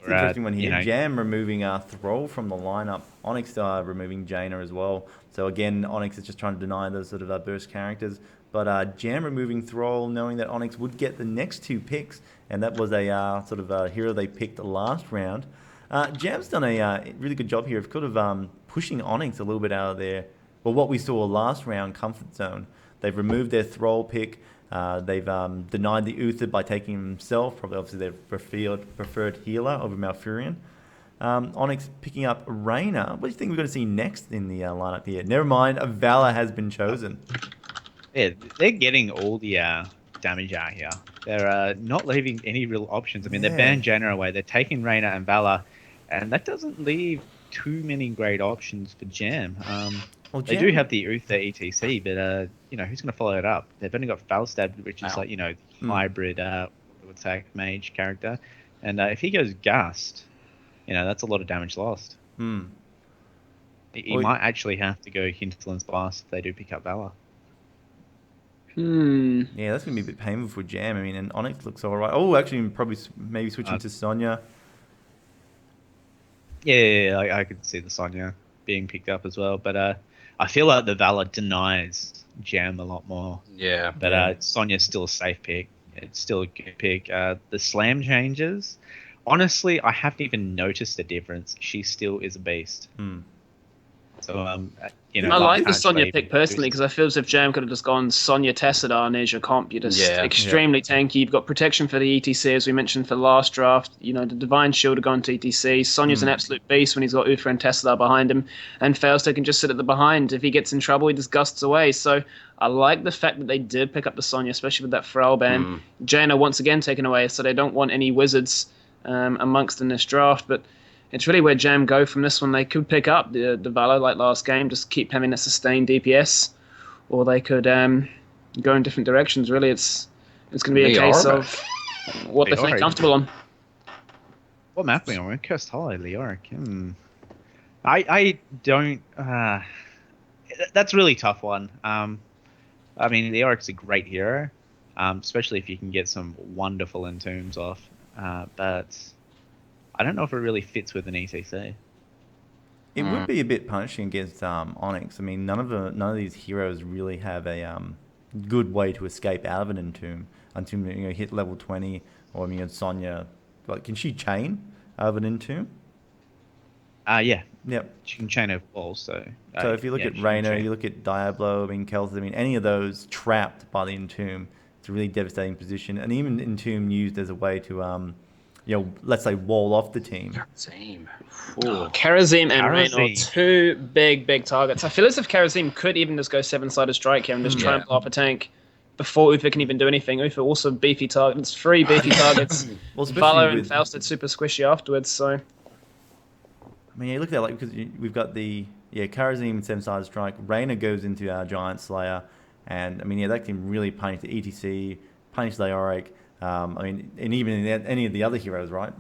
Speaker 3: It's an interesting one here. Jam removing Thrall from the lineup. Onyx removing Jaina as well. So again, Onyx is just trying to deny those sort of burst characters. But Jam removing Thrall, knowing that Onyx would get the next 2 picks, and that was a sort of a hero they picked last round. Jam's done a really good job here of kind of pushing Onyx a little bit out of their, well, what we saw last round comfort zone. They've removed their Thrall pick. They've denied the Uther by taking himself, probably obviously their preferred healer over Malfurion. Onyx picking up Reyna. What do you think we're going to see next in the lineup here? Never mind, a Valor has been chosen.
Speaker 4: Yeah, they're getting all the damage out here. They're not leaving any real options. I mean, they banned Jaina away. They're taking Reyna and Valor, and that doesn't leave too many great options for Jam. Well, they do have the Uther ETC, but who's going to follow it up? They've only got Falstad, which is hybrid attack mage character, and if he goes Gust, that's a lot of damage lost. He might actually have to go Hinterland's Blast if they do pick up Valor.
Speaker 3: Yeah, that's going to be a bit painful for Jam. I mean, and Onyx looks all right. Oh, actually, probably maybe switching to Sonya.
Speaker 4: Yeah, I could see the Sonya being picked up as well, but I feel like the Valor denies Jam a lot more.
Speaker 2: Yeah.
Speaker 4: But Sonya's still a safe pick. It's still a good pick. The slam changes, honestly, I haven't even noticed a difference. She still is a beast. So,
Speaker 1: I like the Sonya pick personally because I feel as if Jam could have just gone Sonya Tessadar as your comp. You're just extremely tanky. You've got protection for the ETC, as we mentioned for the last draft. The Divine Shield have gone to ETC. Sonya's an absolute beast when he's got Uther and Tessadar behind him. And Failster can just sit at the behind. If he gets in trouble, he just gusts away. So I like the fact that they did pick up the Sonya, especially with that Thrall ban. Jaina once again taken away, so they don't want any wizards amongst in this draft. But it's really where Jam go from this one. They could pick up the Valor like last game, just keep having a sustained DPS, or they could go in different directions. Really, it's going to be a case of what they're feeling comfortable on.
Speaker 4: What map are we on? Cursed Hollow, Leoric. I don't. That's a really tough one. I mean, Leoric's a great hero, especially if you can get some wonderful entombs off, but I don't know if it really fits with an ETC.
Speaker 3: It would be a bit punishing against Onyx. I mean, none of these heroes really have a good way to escape out of an entomb until hit level 20. Or Sonya, can she chain out of an entomb?
Speaker 4: Yeah.
Speaker 3: Yep.
Speaker 4: She can chain her walls. So
Speaker 3: if you look at Reyna, you look at Diablo, Kel'Thuzad, any of those trapped by the entomb, it's a really devastating position. And even entomb used as a way to let's say wall off the team.
Speaker 1: Karazim and Reyna are 2 big targets. I feel as if Karazim could even just go 7-sided strike here and just try and blow up a tank before Uther can even do anything. Uther also beefy targets, 3 beefy targets. Valor and Fausted super squishy afterwards. So,
Speaker 3: I mean, you look at that because we've got the Karazim 7-sided strike. Reyna goes into our Giant Slayer, and I mean that can really punish the ETC, punish Leoric. And even in any of the other heroes, right?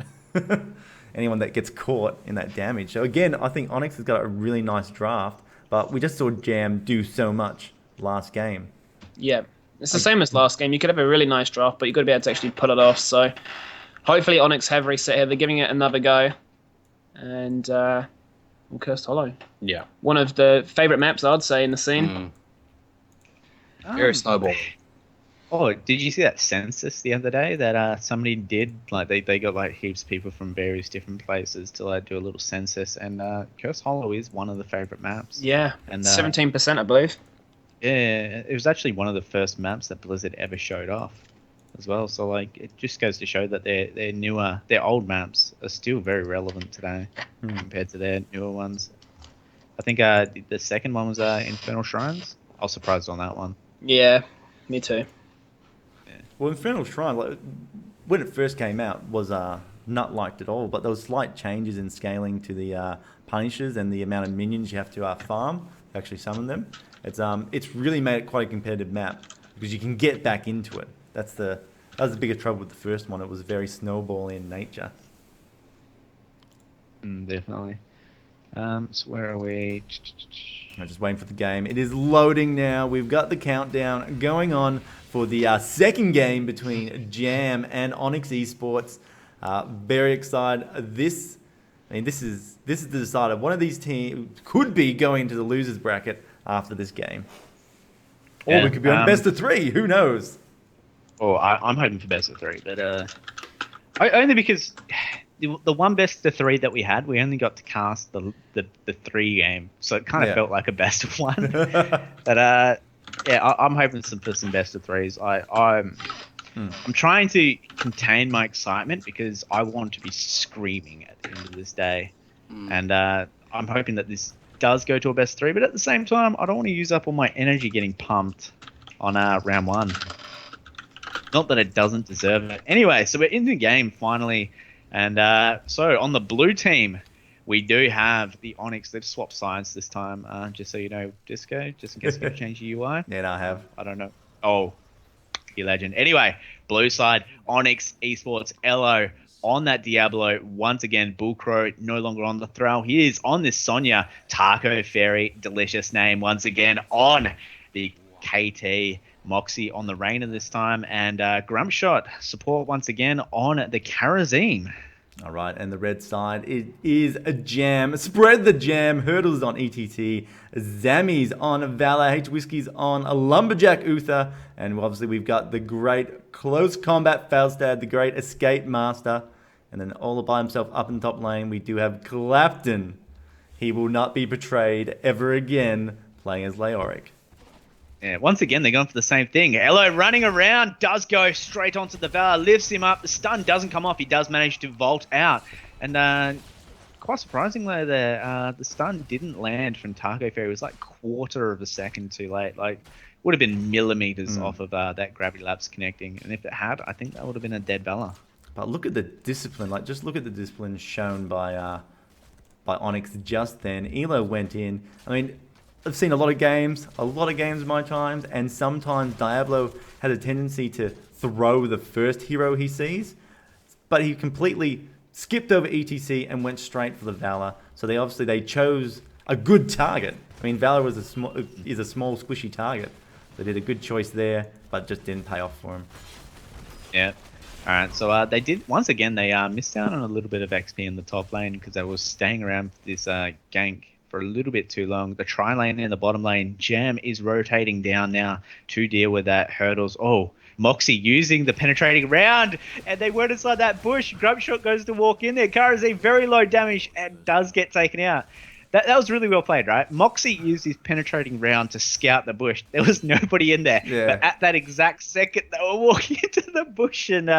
Speaker 3: Anyone that gets caught in that damage. So again, I think Onyx has got a really nice draft, but we just saw Jam do so much last game.
Speaker 1: Yeah, it's the same as last game. You could have a really nice draft, but you've got to be able to actually pull it off. So hopefully Onyx have reset here. They're giving it another go. And Cursed Hollow.
Speaker 2: Yeah.
Speaker 1: One of the favourite maps, I'd say, in the scene.
Speaker 2: Very snowball.
Speaker 4: Oh, did you see that census the other day that somebody did? Like they got like heaps of people from various different places to like do a little census, and Curse Hollow is one of the favorite maps.
Speaker 1: Yeah,
Speaker 4: and
Speaker 1: 17%, I believe.
Speaker 4: Yeah, it was actually one of the first maps that Blizzard ever showed off as well. So like it just goes to show that their old maps are still very relevant today compared to their newer ones. I think the second one was Infernal Shrines. I was surprised on that one.
Speaker 1: Yeah, me too.
Speaker 3: Well, Infernal Shrine, like, when it first came out, was not liked at all. But there was slight changes in scaling to the Punishers and the amount of minions you have to farm to actually summon them. It's really made it quite a competitive map because you can get back into it. That was the biggest trouble with the first one. It was very snowball in nature.
Speaker 4: Definitely. So where are we?
Speaker 3: I'm just waiting for the game. It is loading now. We've got the countdown going on for the second game between Jam and Onyx eSports. Very excited. This is the decider. One of these teams could be going into the losers bracket after this game, or we could be on best of 3. Who knows?
Speaker 4: Oh, I'm hoping for best of 3, but only because the one best of 3 that we had, we only got to cast the 3 game, so it kind of felt like a best of 1. But I'm hoping for some best of 3s. I'm trying to contain my excitement because I want to be screaming at the end of this day, and I'm hoping that this does go to a best 3. But at the same time, I don't want to use up all my energy getting pumped on round 1. Not that it doesn't deserve it. Anyway, so we're in the game finally. And so on the blue team, we do have the Onyx. They've swapped sides this time, just so you know, Disco, just in case you change the UI.
Speaker 3: Yeah, I have.
Speaker 4: I don't know. Oh, you legend. Anyway, blue side, Onyx eSports, Elo on that Diablo. Once again, Bullcrow no longer on the throw. He is on this Sonya. Taco Fairy, delicious name, once again on the KT. Moxie on the Reina this time, and Grumpshot support once again on the Karazim.
Speaker 3: All right, and the red side, it is a Jam. Spread the Jam. Hurdles on ETT. Zammy's on Valor. H Whiskey's on a Lumberjack Uther. And obviously we've got the great Close Combat Falstad, the great Escape Master. And then all by himself up in the top lane, we do have Clapton. He will not be betrayed ever again, playing as Leoric.
Speaker 4: Yeah, once again, they're going for the same thing. Elo running around, does go straight onto the Valor, lifts him up. The stun doesn't come off. He does manage to vault out. And quite surprisingly, the stun didn't land from Taco Fairy. It was like quarter of a second too late. Like, would have been millimeters off of that Gravity Lapse connecting. And if it had, I think that would have been a dead Valor.
Speaker 3: But look at the discipline. Like, just look at the discipline shown by Onyx just then. Elo went in. I mean, I've seen a lot of games in my times, and sometimes Diablo has a tendency to throw the first hero he sees, but he completely skipped over ETC and went straight for the Valor. So they chose a good target. I mean, Valor is a small squishy target. They did a good choice there, but just didn't pay off for him.
Speaker 4: Yeah. All right, so they did once again. They missed out on a little bit of XP in the top lane because they were staying around this gank for a little bit too long. The tri lane and the bottom lane, Jam is rotating down now to deal with that hurdles. Oh, Moxie using the penetrating round, and they weren't inside that bush. Grumpshot goes to walk in there. Karazim very low damage and does get taken out. That was really well played, right? Moxie used his penetrating round to scout the bush. There was nobody in there.
Speaker 3: Yeah.
Speaker 4: But at that exact second, they were walking into the bush. And,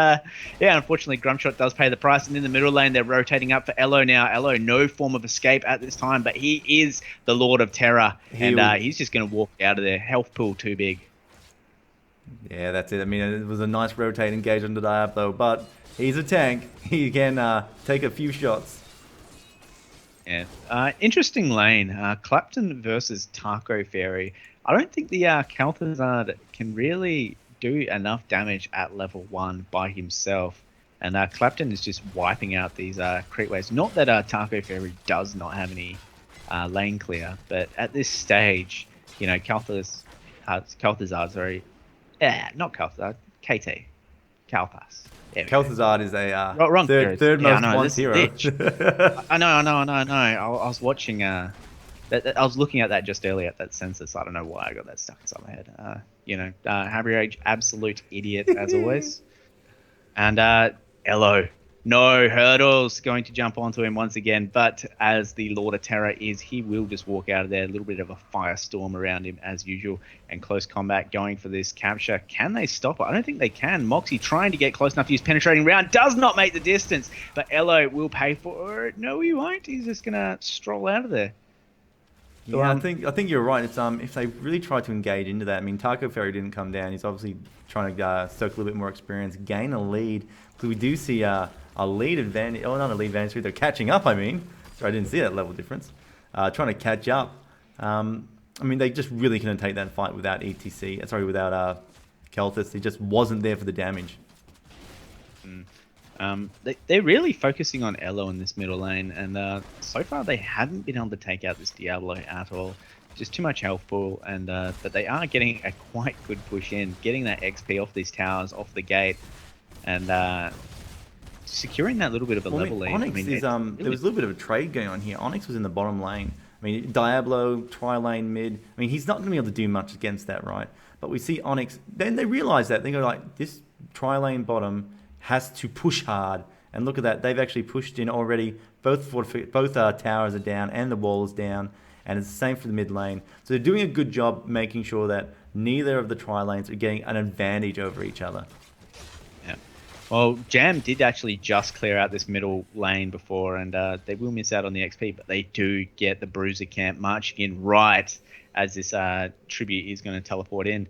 Speaker 4: unfortunately, Grumpshot does pay the price. And in the middle lane, they're rotating up for Elo now. Elo, no form of escape at this time. But he is the Lord of Terror. He's just going to walk out of there. Health pool too big.
Speaker 3: Yeah, that's it. I mean, it was a nice rotate engage on the Diablo. But he's a tank. He can take a few shots.
Speaker 4: Yeah. Interesting lane. Clapton versus Taco Fairy. I don't think the Kalthazard can really do enough damage at level 1 by himself. And Clapton is just wiping out these creep waves. Not that Taco Fairy does not have any lane clear, but at this stage, you know, Kalthazard, sorry. Yeah, not Kalthazard. KT. Kalthas.
Speaker 3: Kalthazard is a
Speaker 4: wrong
Speaker 3: third most won hero.
Speaker 4: I know. I was watching. I was looking at that just earlier at that census. I don't know why I got that stuck inside my head. Happy absolute idiot as always. And Elo, no hurdles, going to jump onto him once again. But as the Lord of Terror is, he will just walk out of there. A little bit of a firestorm around him as usual. And close combat going for this capture. Can they stop it? I don't think they can. Moxie trying to get close enough to use penetrating round. Does not make the distance. But Elo will pay for it. No, he won't. He's just going to stroll out of there.
Speaker 3: Yeah, I think you're right. It's if they really try to engage into that. I mean, Taco Ferry didn't come down. He's obviously trying to soak a little bit more experience, gain a lead. So we do see a lead advantage. Oh, not a lead advantage. They're catching up. I mean, sorry, I didn't see that level difference. Trying to catch up. I mean, they just really couldn't take that fight without ETC. Sorry, without Kelthus. He just wasn't there for the damage.
Speaker 4: They're really focusing on Elo in this middle lane, and so far they hadn't been able to take out this Diablo at all. Just too much health pool, and but they are getting a quite good push in, getting that XP off these towers, off the gate, and securing that little bit of a level lead.
Speaker 3: Onyx is there was a little bit of a trade going on here. Onyx was in the bottom lane. I mean, Diablo, tri-lane mid. I mean, he's not going to be able to do much against that, right? But we see Onyx. Then they realize that. They go like, this tri-lane bottom has to push hard, and look at that, they've actually pushed in already. Both towers are down and the wall is down, and it's the same for the mid lane. So they're doing a good job making sure that neither of the tri-lanes are getting an advantage over each other.
Speaker 4: Yeah. Well, Jam did actually just clear out this middle lane before, and they will miss out on the XP, but they do get the Bruiser camp marching in right as this tribute is going to teleport in.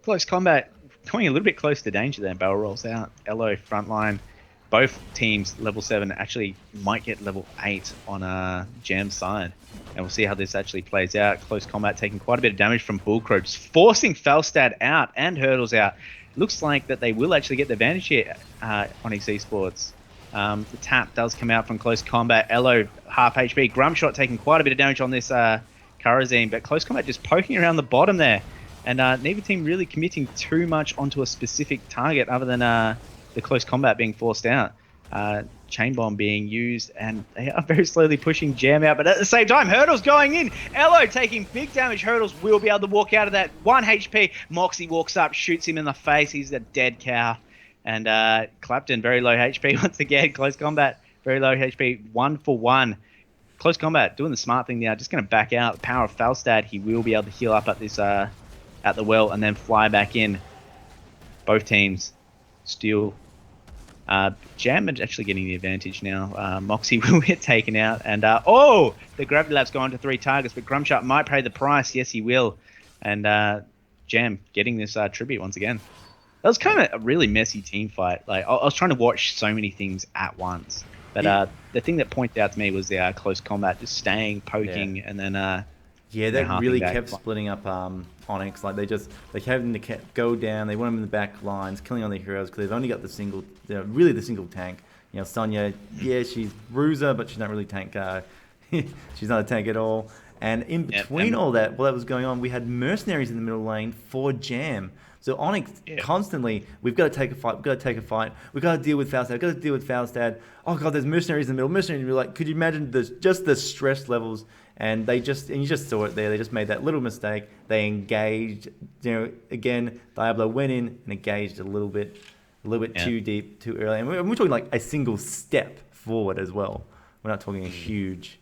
Speaker 4: Close combat. Coming a little bit close to danger there. Barrel rolls out. Elo frontline. Both teams level 7 actually might get level 8 on Jam's side. And we'll see how this actually plays out. Close combat taking quite a bit of damage from Bullcroaks, forcing Falstad out and Hurdles out. Looks like that they will actually get the advantage here, Onyx eSports. The tap does come out from close combat. Elo half HP. Grumshot taking quite a bit of damage on this Karazim, but close combat just poking around the bottom there. And neither team really committing too much onto a specific target other than the close combat being forced out. Chain bomb being used, and they are very slowly pushing Jam out. But at the same time, Hurdles going in. Elo taking big damage. Hurdles will be able to walk out of that. 1 HP. Moxie walks up, shoots him in the face. He's a dead cow. And Clapton, very low HP once again. Close combat, very low HP. 1 for 1. Close combat, doing the smart thing now. Just going to back out. The power of Falstad. He will be able to heal up at this... at the well and then fly back in. Both teams still Jam is actually getting the advantage now. Moxie will get taken out, and the Gravity Lab's gone to 3 targets, but Grumshot might pay the price. Yes, he will. And Jam getting this tribute once again. That was kind of a really messy team fight. Like I was trying to watch so many things at once, but the thing that pointed out to me was the close combat, just staying, poking, and then
Speaker 3: that really kept splitting up Onyx. Like they had them to go down. They want them in the back lines, killing on their heroes because they've only got the single tank. You know, Sonya, she's bruiser, but she's not really tank. She's not a tank at all. And in between all that, while that was going on, we had mercenaries in the middle lane for Jam. So Onyx constantly, we've got to take a fight. We've got to deal with Falstad. Oh god, there's mercenaries in the middle. Like, could you imagine just the stress levels? And you just saw it there. They just made that little mistake. They engaged. Again, Diablo went in and engaged a little bit too deep, too early. And we're talking like a single step forward as well. We're not talking a huge.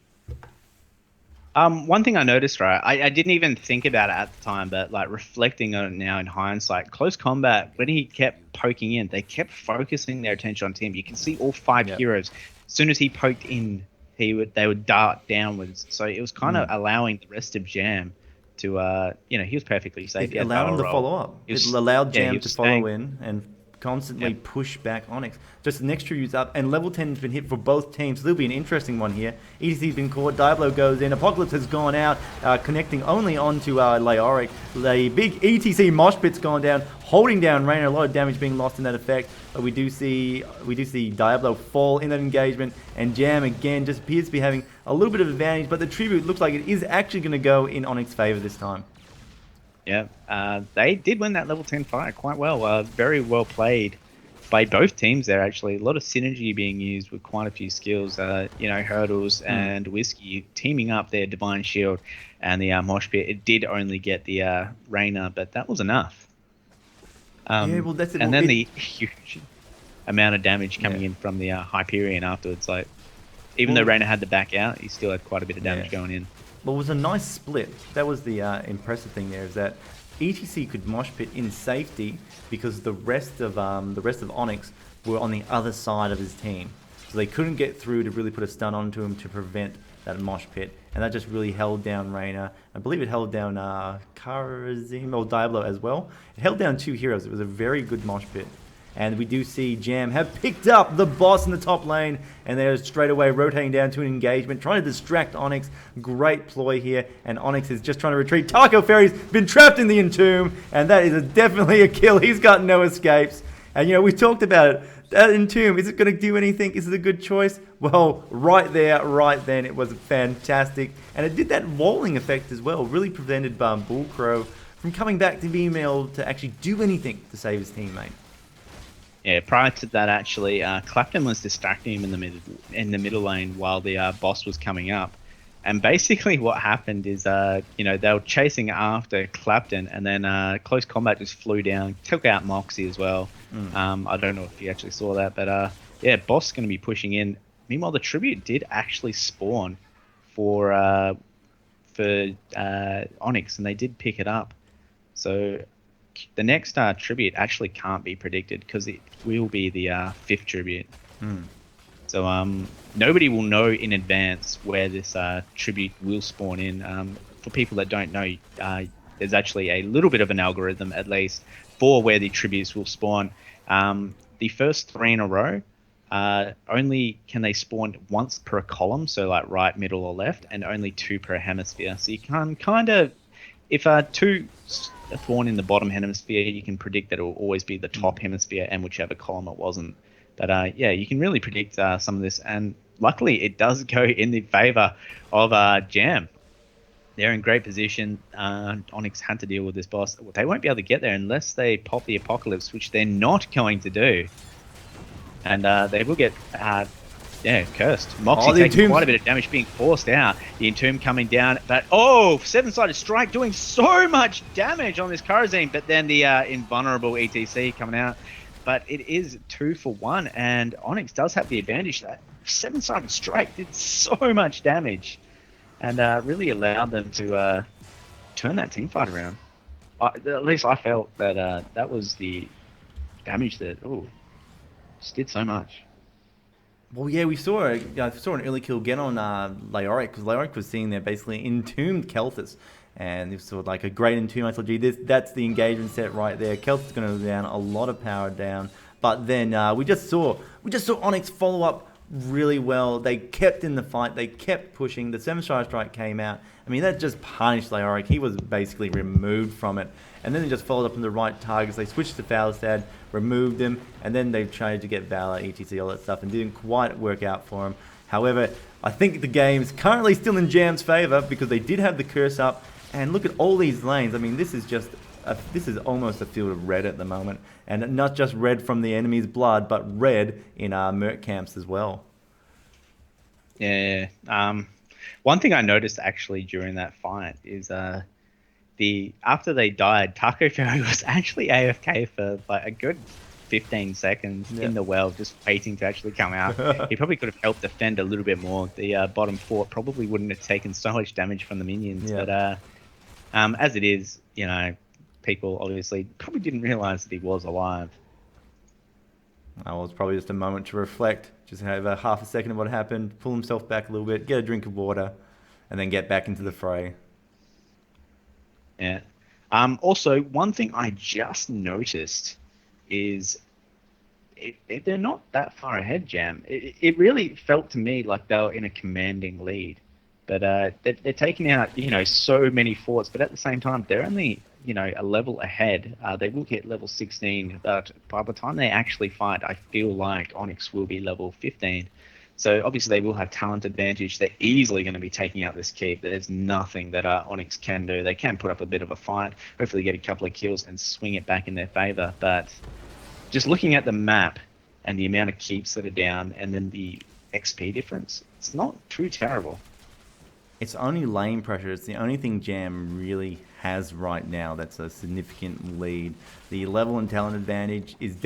Speaker 4: One thing I noticed, right, I didn't even think about it at the time, but like reflecting on it now in hindsight, close combat, when he kept poking in, they kept focusing their attention on him. You can see all 5 heroes. As soon as he poked in, they would dart downwards. So it was kind of allowing the rest of Jam to, he was perfectly safe.
Speaker 3: It allowed him to follow up. It allowed Jam to follow in and constantly push back Onyx. Just the next tribute's up, and level 10 has been hit for both teams. So there'll be an interesting one here. ETC's been caught. Diablo goes in. Apocalypse has gone out, connecting only onto Leoric. The big ETC mosh pit's gone down, holding down Rainer. A lot of damage being lost in that effect. But we do see Diablo fall in that engagement, and Jam again just appears to be having a little bit of advantage. But the tribute looks like it is actually going to go in Onyx's favor this time.
Speaker 4: Yeah, they did win that level 10 fight quite well. Very well played by both teams there, actually. A lot of synergy being used with quite a few skills. Hurdles and Whiskey teaming up their Divine Shield and the Mosh Pit. It did only get the Reyna, but that was enough.
Speaker 3: That's it.
Speaker 4: And then the huge amount of damage coming in from the Hyperion afterwards. Like, even though Reyna had to back out, he still had quite a bit of damage going in.
Speaker 3: Well, it was a nice split. That was the impressive thing there, is that ETC could mosh pit in safety because the rest of Onyx were on the other side of his team, so they couldn't get through to really put a stun onto him to prevent that mosh pit, and that just really held down Reyna. I believe it held down Karazim or Diablo as well. It held down 2 heroes. It was a very good mosh pit. And we do see Jam have picked up the boss in the top lane, and they're straight away rotating down to an engagement, trying to distract Onyx. Great ploy here, and Onyx is just trying to retreat. Taco Fairy's been trapped in the Entomb, and that is definitely a kill. He's got no escapes. And, we talked about it. That Entomb, is it going to do anything? Is it a good choice? Well, right there, right then, it was fantastic. And it did that walling effect as well. Really prevented Bullcrow from coming back to being able to actually do anything to save his teammate.
Speaker 4: Yeah, prior to that, actually, Clapton was distracting him in the middle lane while the boss was coming up. And basically what happened is, they were chasing after Clapton, and then Close Combat just flew down, took out Moxie as well. I don't know if you actually saw that, but boss going to be pushing in. Meanwhile, the Tribute did actually spawn for Onyx, and they did pick it up. So the next Tribute actually can't be predicted because it will be the 5th Tribute. So nobody will know in advance where this Tribute will spawn in. For people that don't know, there's actually a little bit of an algorithm, at least, for where the Tributes will spawn. The first 3 in a row, only can they spawn once per column, so like right, middle, or left, and only 2 per hemisphere. So you can kind of, if 2 spawn in the bottom hemisphere, you can predict that it will always be the top hemisphere and whichever column it wasn't. But you can really predict some of this, and luckily it does go in the favor of Jam. They're in great position. Onyx had to deal with this boss. They won't be able to get there unless they pop the Apocalypse, which they're not going to do. And they will get cursed. Moxie taking quite a bit of damage, being forced out. The Entomb coming down, but 7-sided strike doing so much damage on this Karazim, but then the invulnerable ETC coming out. But it is 2 for 1, and Onyx does have the advantage. That 7-sided strike did so much damage, and really allowed them to turn that teamfight around. At least I felt that that was the damage that just did so much.
Speaker 3: Well, yeah, we saw an early kill get on Leoric, because Leoric was sitting there basically entombed Kelthus. And it was sort of like a great Entomb. I thought, gee, that's the engagement set right there. Kelthus is going to go down, a lot of power down. But then we just saw Onyx follow up really well. They kept in the fight. They kept pushing. The 7-star strike came out. I mean, that just punished Leoric. He was basically removed from it. And then they just followed up on the right targets. They switched to Falstad, removed him, and then they tried to get Valor, ETC, all that stuff, and didn't quite work out for him. However, I think the game is currently still in Jam's favor because they did have the curse up. And look at all these lanes. I mean, this is almost a field of red at the moment. And not just red from the enemy's blood, but red in our Merc camps as well.
Speaker 4: Yeah. One thing I noticed actually during that fight is after they died, Taco Fairy was actually AFK for like a good 15 seconds in the well, just waiting to actually come out. He probably could have helped defend a little bit more. The bottom fort probably wouldn't have taken so much damage from the minions. But as it is, people obviously probably didn't realize that he was alive.
Speaker 3: Well, it's probably just a moment to reflect, just have a half a second of what happened, pull himself back a little bit, get a drink of water, and then get back into the fray.
Speaker 4: Yeah. Also, one thing I just noticed is they're not that far ahead, Jam. It really felt to me like they were in a commanding lead. But they're taking out, so many forts. But at the same time, they're only, a level ahead. They will get level 16. But by the time they actually fight, I feel like Onyx will be level 15. So obviously they will have talent advantage. They're easily going to be taking out this keep. There's nothing that Onyx can do. They can put up a bit of a fight, hopefully get a couple of kills and swing it back in their favor. But just looking at the map and the amount of keeps that are down, and then the XP difference, it's not too terrible.
Speaker 3: It's only lane pressure. It's the only thing Jam really has right now that's a significant lead. The level and talent advantage it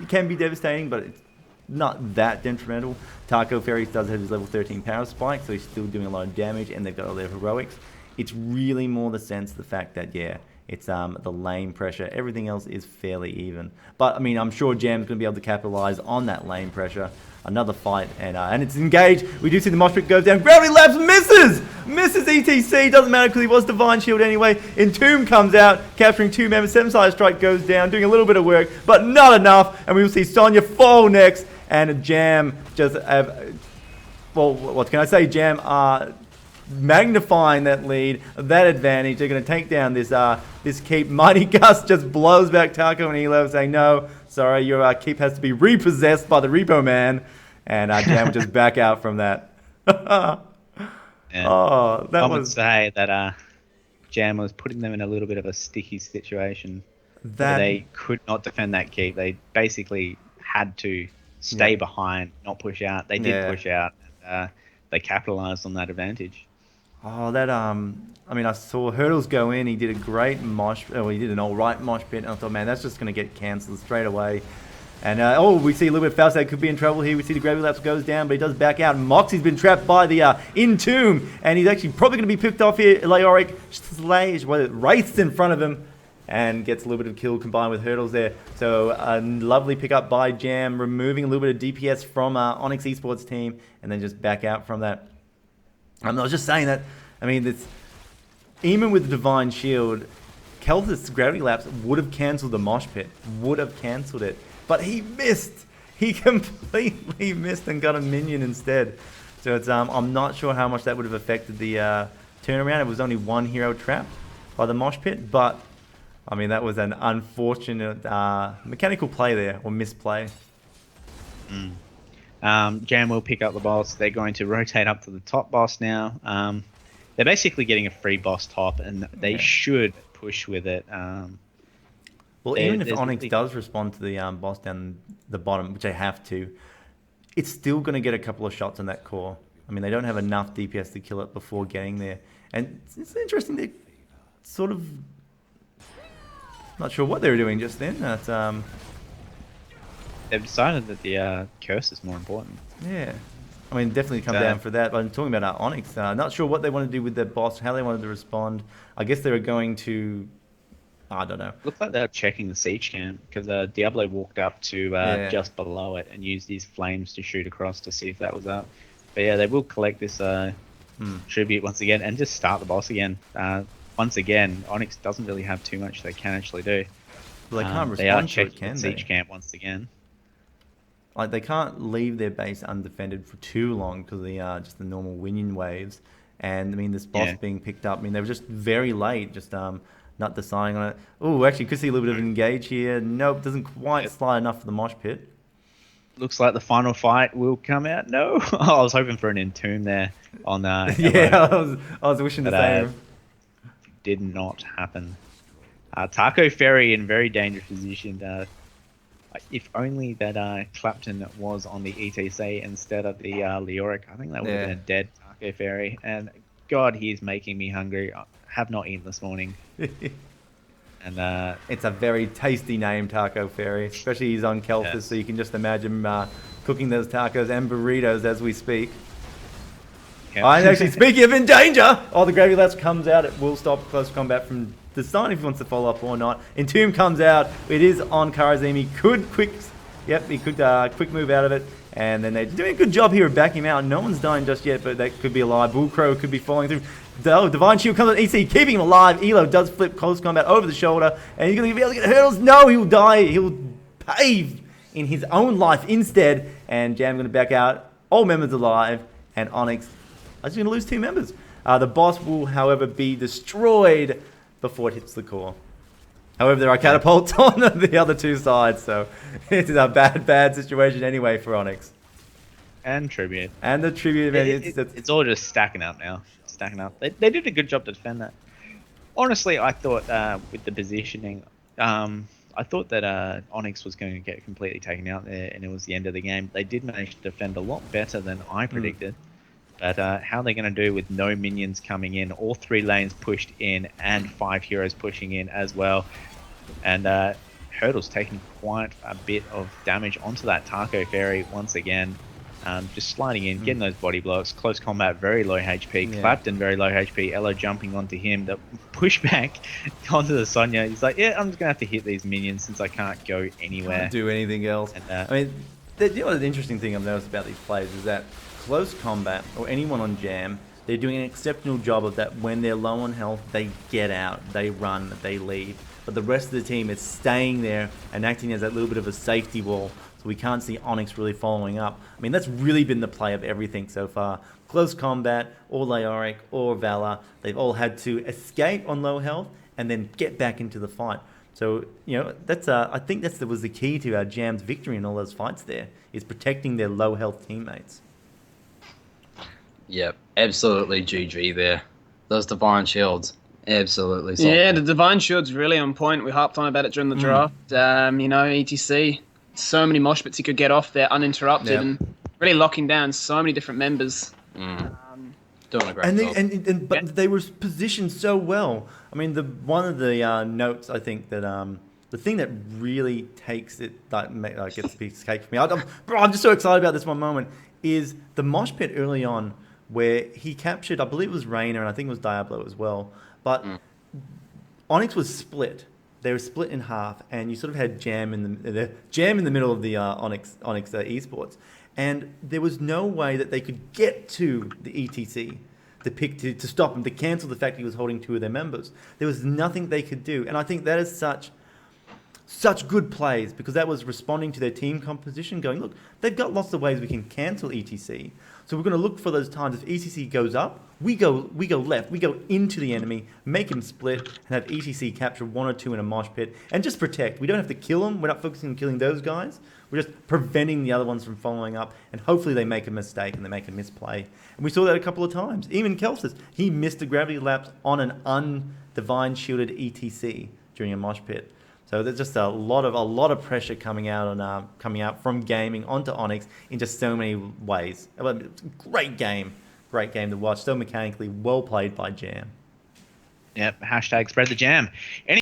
Speaker 3: can be devastating, but it's not that detrimental. Taco Ferry does have his level 13 power spike, so he's still doing a lot of damage, and they've got all their heroics. It's really more the sense of the fact that, yeah, it's the lane pressure. Everything else is fairly even. But, I mean, I'm sure Jam's going to be able to capitalize on that lane pressure. Another fight, and it's engaged. We do see the mosh pit goes down. Gravity Labs misses ETC. Doesn't matter because he was Divine Shield anyway. Entomb comes out, capturing 2 members. 7-sided strike goes down, doing a little bit of work, but not enough. And we will see Sonya fall next, and Jam just well, what can I say? Jam are magnifying that lead, that advantage. They're going to take down this keep. Mighty Gus just blows back Taco and Elo, saying, no, sorry, your keep has to be repossessed by the Repo Man. And Jam will just back out from that.
Speaker 4: Yeah.
Speaker 3: Oh, that
Speaker 4: I
Speaker 3: was...
Speaker 4: would say that Jam was putting them in a little bit of a sticky situation.
Speaker 3: That...
Speaker 4: They could not defend that keep. They basically had to stay behind, not push out. They did push out. And, they capitalized on that advantage.
Speaker 3: Oh, that, I mean, I saw Hurdles go in. He did a great mosh, he did an all right mosh pit. And I thought, man, that's just going to get cancelled straight away. And, we see a little bit of Faust that could be in trouble here. We see the Gravity Lapse goes down, but he does back out. Moxie's been trapped by the Entomb, and he's actually probably going to be picked off here. Leoric races in front of him and gets a little bit of kill combined with Hurdles there. So a lovely pickup by Jam, removing a little bit of DPS from Onyx eSports team, and then just back out from that. I was just saying that, I mean, even with the Divine Shield, Kelthus Gravity Lapse would have cancelled the mosh pit, would have cancelled it, but he missed. He completely missed and got a minion instead. So it's I'm not sure how much that would have affected the turnaround. It was only one hero trapped by the mosh pit, but I mean, that was an unfortunate mechanical play there, or misplay.
Speaker 4: Jam will pick up the boss. They're going to rotate up to the top boss now. They're basically getting a free boss top, and they should push with it.
Speaker 3: Well, even if Onyx does respond to the boss down the bottom, which they have to, it's still going to get a couple of shots on that core. I mean, they don't have enough DPS to kill it before getting there. And it's interesting, they sort of... Not sure what they were doing just then. That's,
Speaker 4: They've decided that the curse is more important.
Speaker 3: Yeah. I mean, definitely come down for that. But I'm talking about Onyx. Not sure what they want to do with their boss, how they wanted to respond. I guess they were going to... I don't know.
Speaker 4: Looks like they're checking the siege camp, because Diablo walked up to just below it and used these flames to shoot across to see if that was up. But yeah, they will collect this tribute once again and just start the boss again. Once again, Onyx doesn't really have too much they can actually do.
Speaker 3: Well, they can't respond
Speaker 4: they are
Speaker 3: to
Speaker 4: checking
Speaker 3: it, can
Speaker 4: the
Speaker 3: they?
Speaker 4: siege camp once again.
Speaker 3: Like, they can't leave their base undefended for too long because of the just the normal minion waves. And I mean, this boss being picked up, I mean, they were just very late, just not deciding on it. Oh, actually, could see a little bit of engage here. Nope, doesn't quite slide enough for the mosh pit.
Speaker 4: Looks like the final fight will come out. No, I was hoping for an Entomb there on
Speaker 3: yeah, I was wishing the same.
Speaker 4: Did not happen. Taco Ferry in very dangerous position. If only that Clapton was on the ETC instead of the Leoric, I think that would have been a dead Taco Ferry. And God, he is making me hungry. I have not eaten this morning. And
Speaker 3: it's a very tasty name, Taco Ferry, especially he's on Kelthus, so you can just imagine cooking those tacos and burritos as we speak.
Speaker 4: Yep.
Speaker 3: And actually, speaking of in danger, the Gravity Lapse comes out. It will stop close combat from deciding if he wants to follow up or not. Entomb comes out. It is on Karazim. He could quick move out of it. And then they're doing a good job here of backing him out. No one's dying just yet, but they could be alive. Bullcrow could be falling through. Divine Shield comes on EC, keeping him alive. Elo does flip close combat over the shoulder. And he's going to be able to get hurdles. No, he'll die. He'll pave in his own life instead. And Jam going to back out. All members alive. And Onyx is going to lose 2 members. The boss will, however, be destroyed before it hits the core. However, there are catapults on the other 2 sides, so it's a bad situation anyway for Onyx.
Speaker 4: And Tribute.
Speaker 3: And the Tribute event.
Speaker 4: It's all just stacking up now. Stacking up. They did a good job to defend that. Honestly, I thought with the positioning, I thought that Onyx was going to get completely taken out there, and it was the end of the game. They did manage to defend a lot better than I predicted. But how are they going to do with no minions coming in, all 3 lanes pushed in, and 5 heroes pushing in as well? And Hurdle's taking quite a bit of damage onto that Taco Fairy once again. Just sliding in, getting those body blocks, close combat, very low HP, Clapton very low HP, Elo jumping onto him, the pushback onto the Sonya. He's like, yeah, I'm just going to have to hit these minions since I can't go anywhere.
Speaker 3: Can't do anything else.
Speaker 4: And,
Speaker 3: I mean, the interesting thing I've noticed about these players is that close combat, or anyone on Jam, they're doing an exceptional job of that. When they're low on health, they get out, they run, they leave. But the rest of the team is staying there and acting as that little bit of a safety wall. So we can't see Onyx really following up. I mean, that's really been the play of everything so far. Close combat, or Leoric, or Valor, they've all had to escape on low health and then get back into the fight. So, that's I think that was the key to our Jam's victory in all those fights there, is protecting their low health teammates.
Speaker 2: Yep, absolutely GG there. Those Divine Shields, absolutely solid.
Speaker 1: Yeah, the Divine Shield's really on point. We harped on about it during the draft. ETC, so many mosh pits he could get off there uninterrupted, and really locking down so many different members.
Speaker 2: Doing a great job.
Speaker 3: But they were positioned so well. I mean, one of the notes, I think, that the thing that really takes it, gets a piece of cake for me, I'm just so excited about this one moment, is the mosh pit early on where he captured, I believe it was Reina, and I think it was Diablo as well, but Onyx was split. They were split in half, and you sort of had Jam in the middle of the Onyx eSports, and there was no way that they could get to the ETC to stop him, to cancel the fact he was holding 2 of their members. There was nothing they could do, and I think that is such good plays, because that was responding to their team composition, going, look, they've got lots of ways we can cancel ETC. So we're going to look for those times. If ETC goes up, we go left. We go into the enemy, make him split, and have ETC capture 1 or 2 in a mosh pit, and just protect. We don't have to kill them. We're not focusing on killing those guys. We're just preventing the other ones from following up, and hopefully they make a mistake and they make a misplay. And we saw that a couple of times. Even Kelsis, he missed a gravity lapse on an undivine shielded ETC during a mosh pit. So there's just a lot of pressure coming out from gaming onto Onyx in just so many ways. Great game to watch. So mechanically well played by Jam.
Speaker 4: Yep. #spread the jam.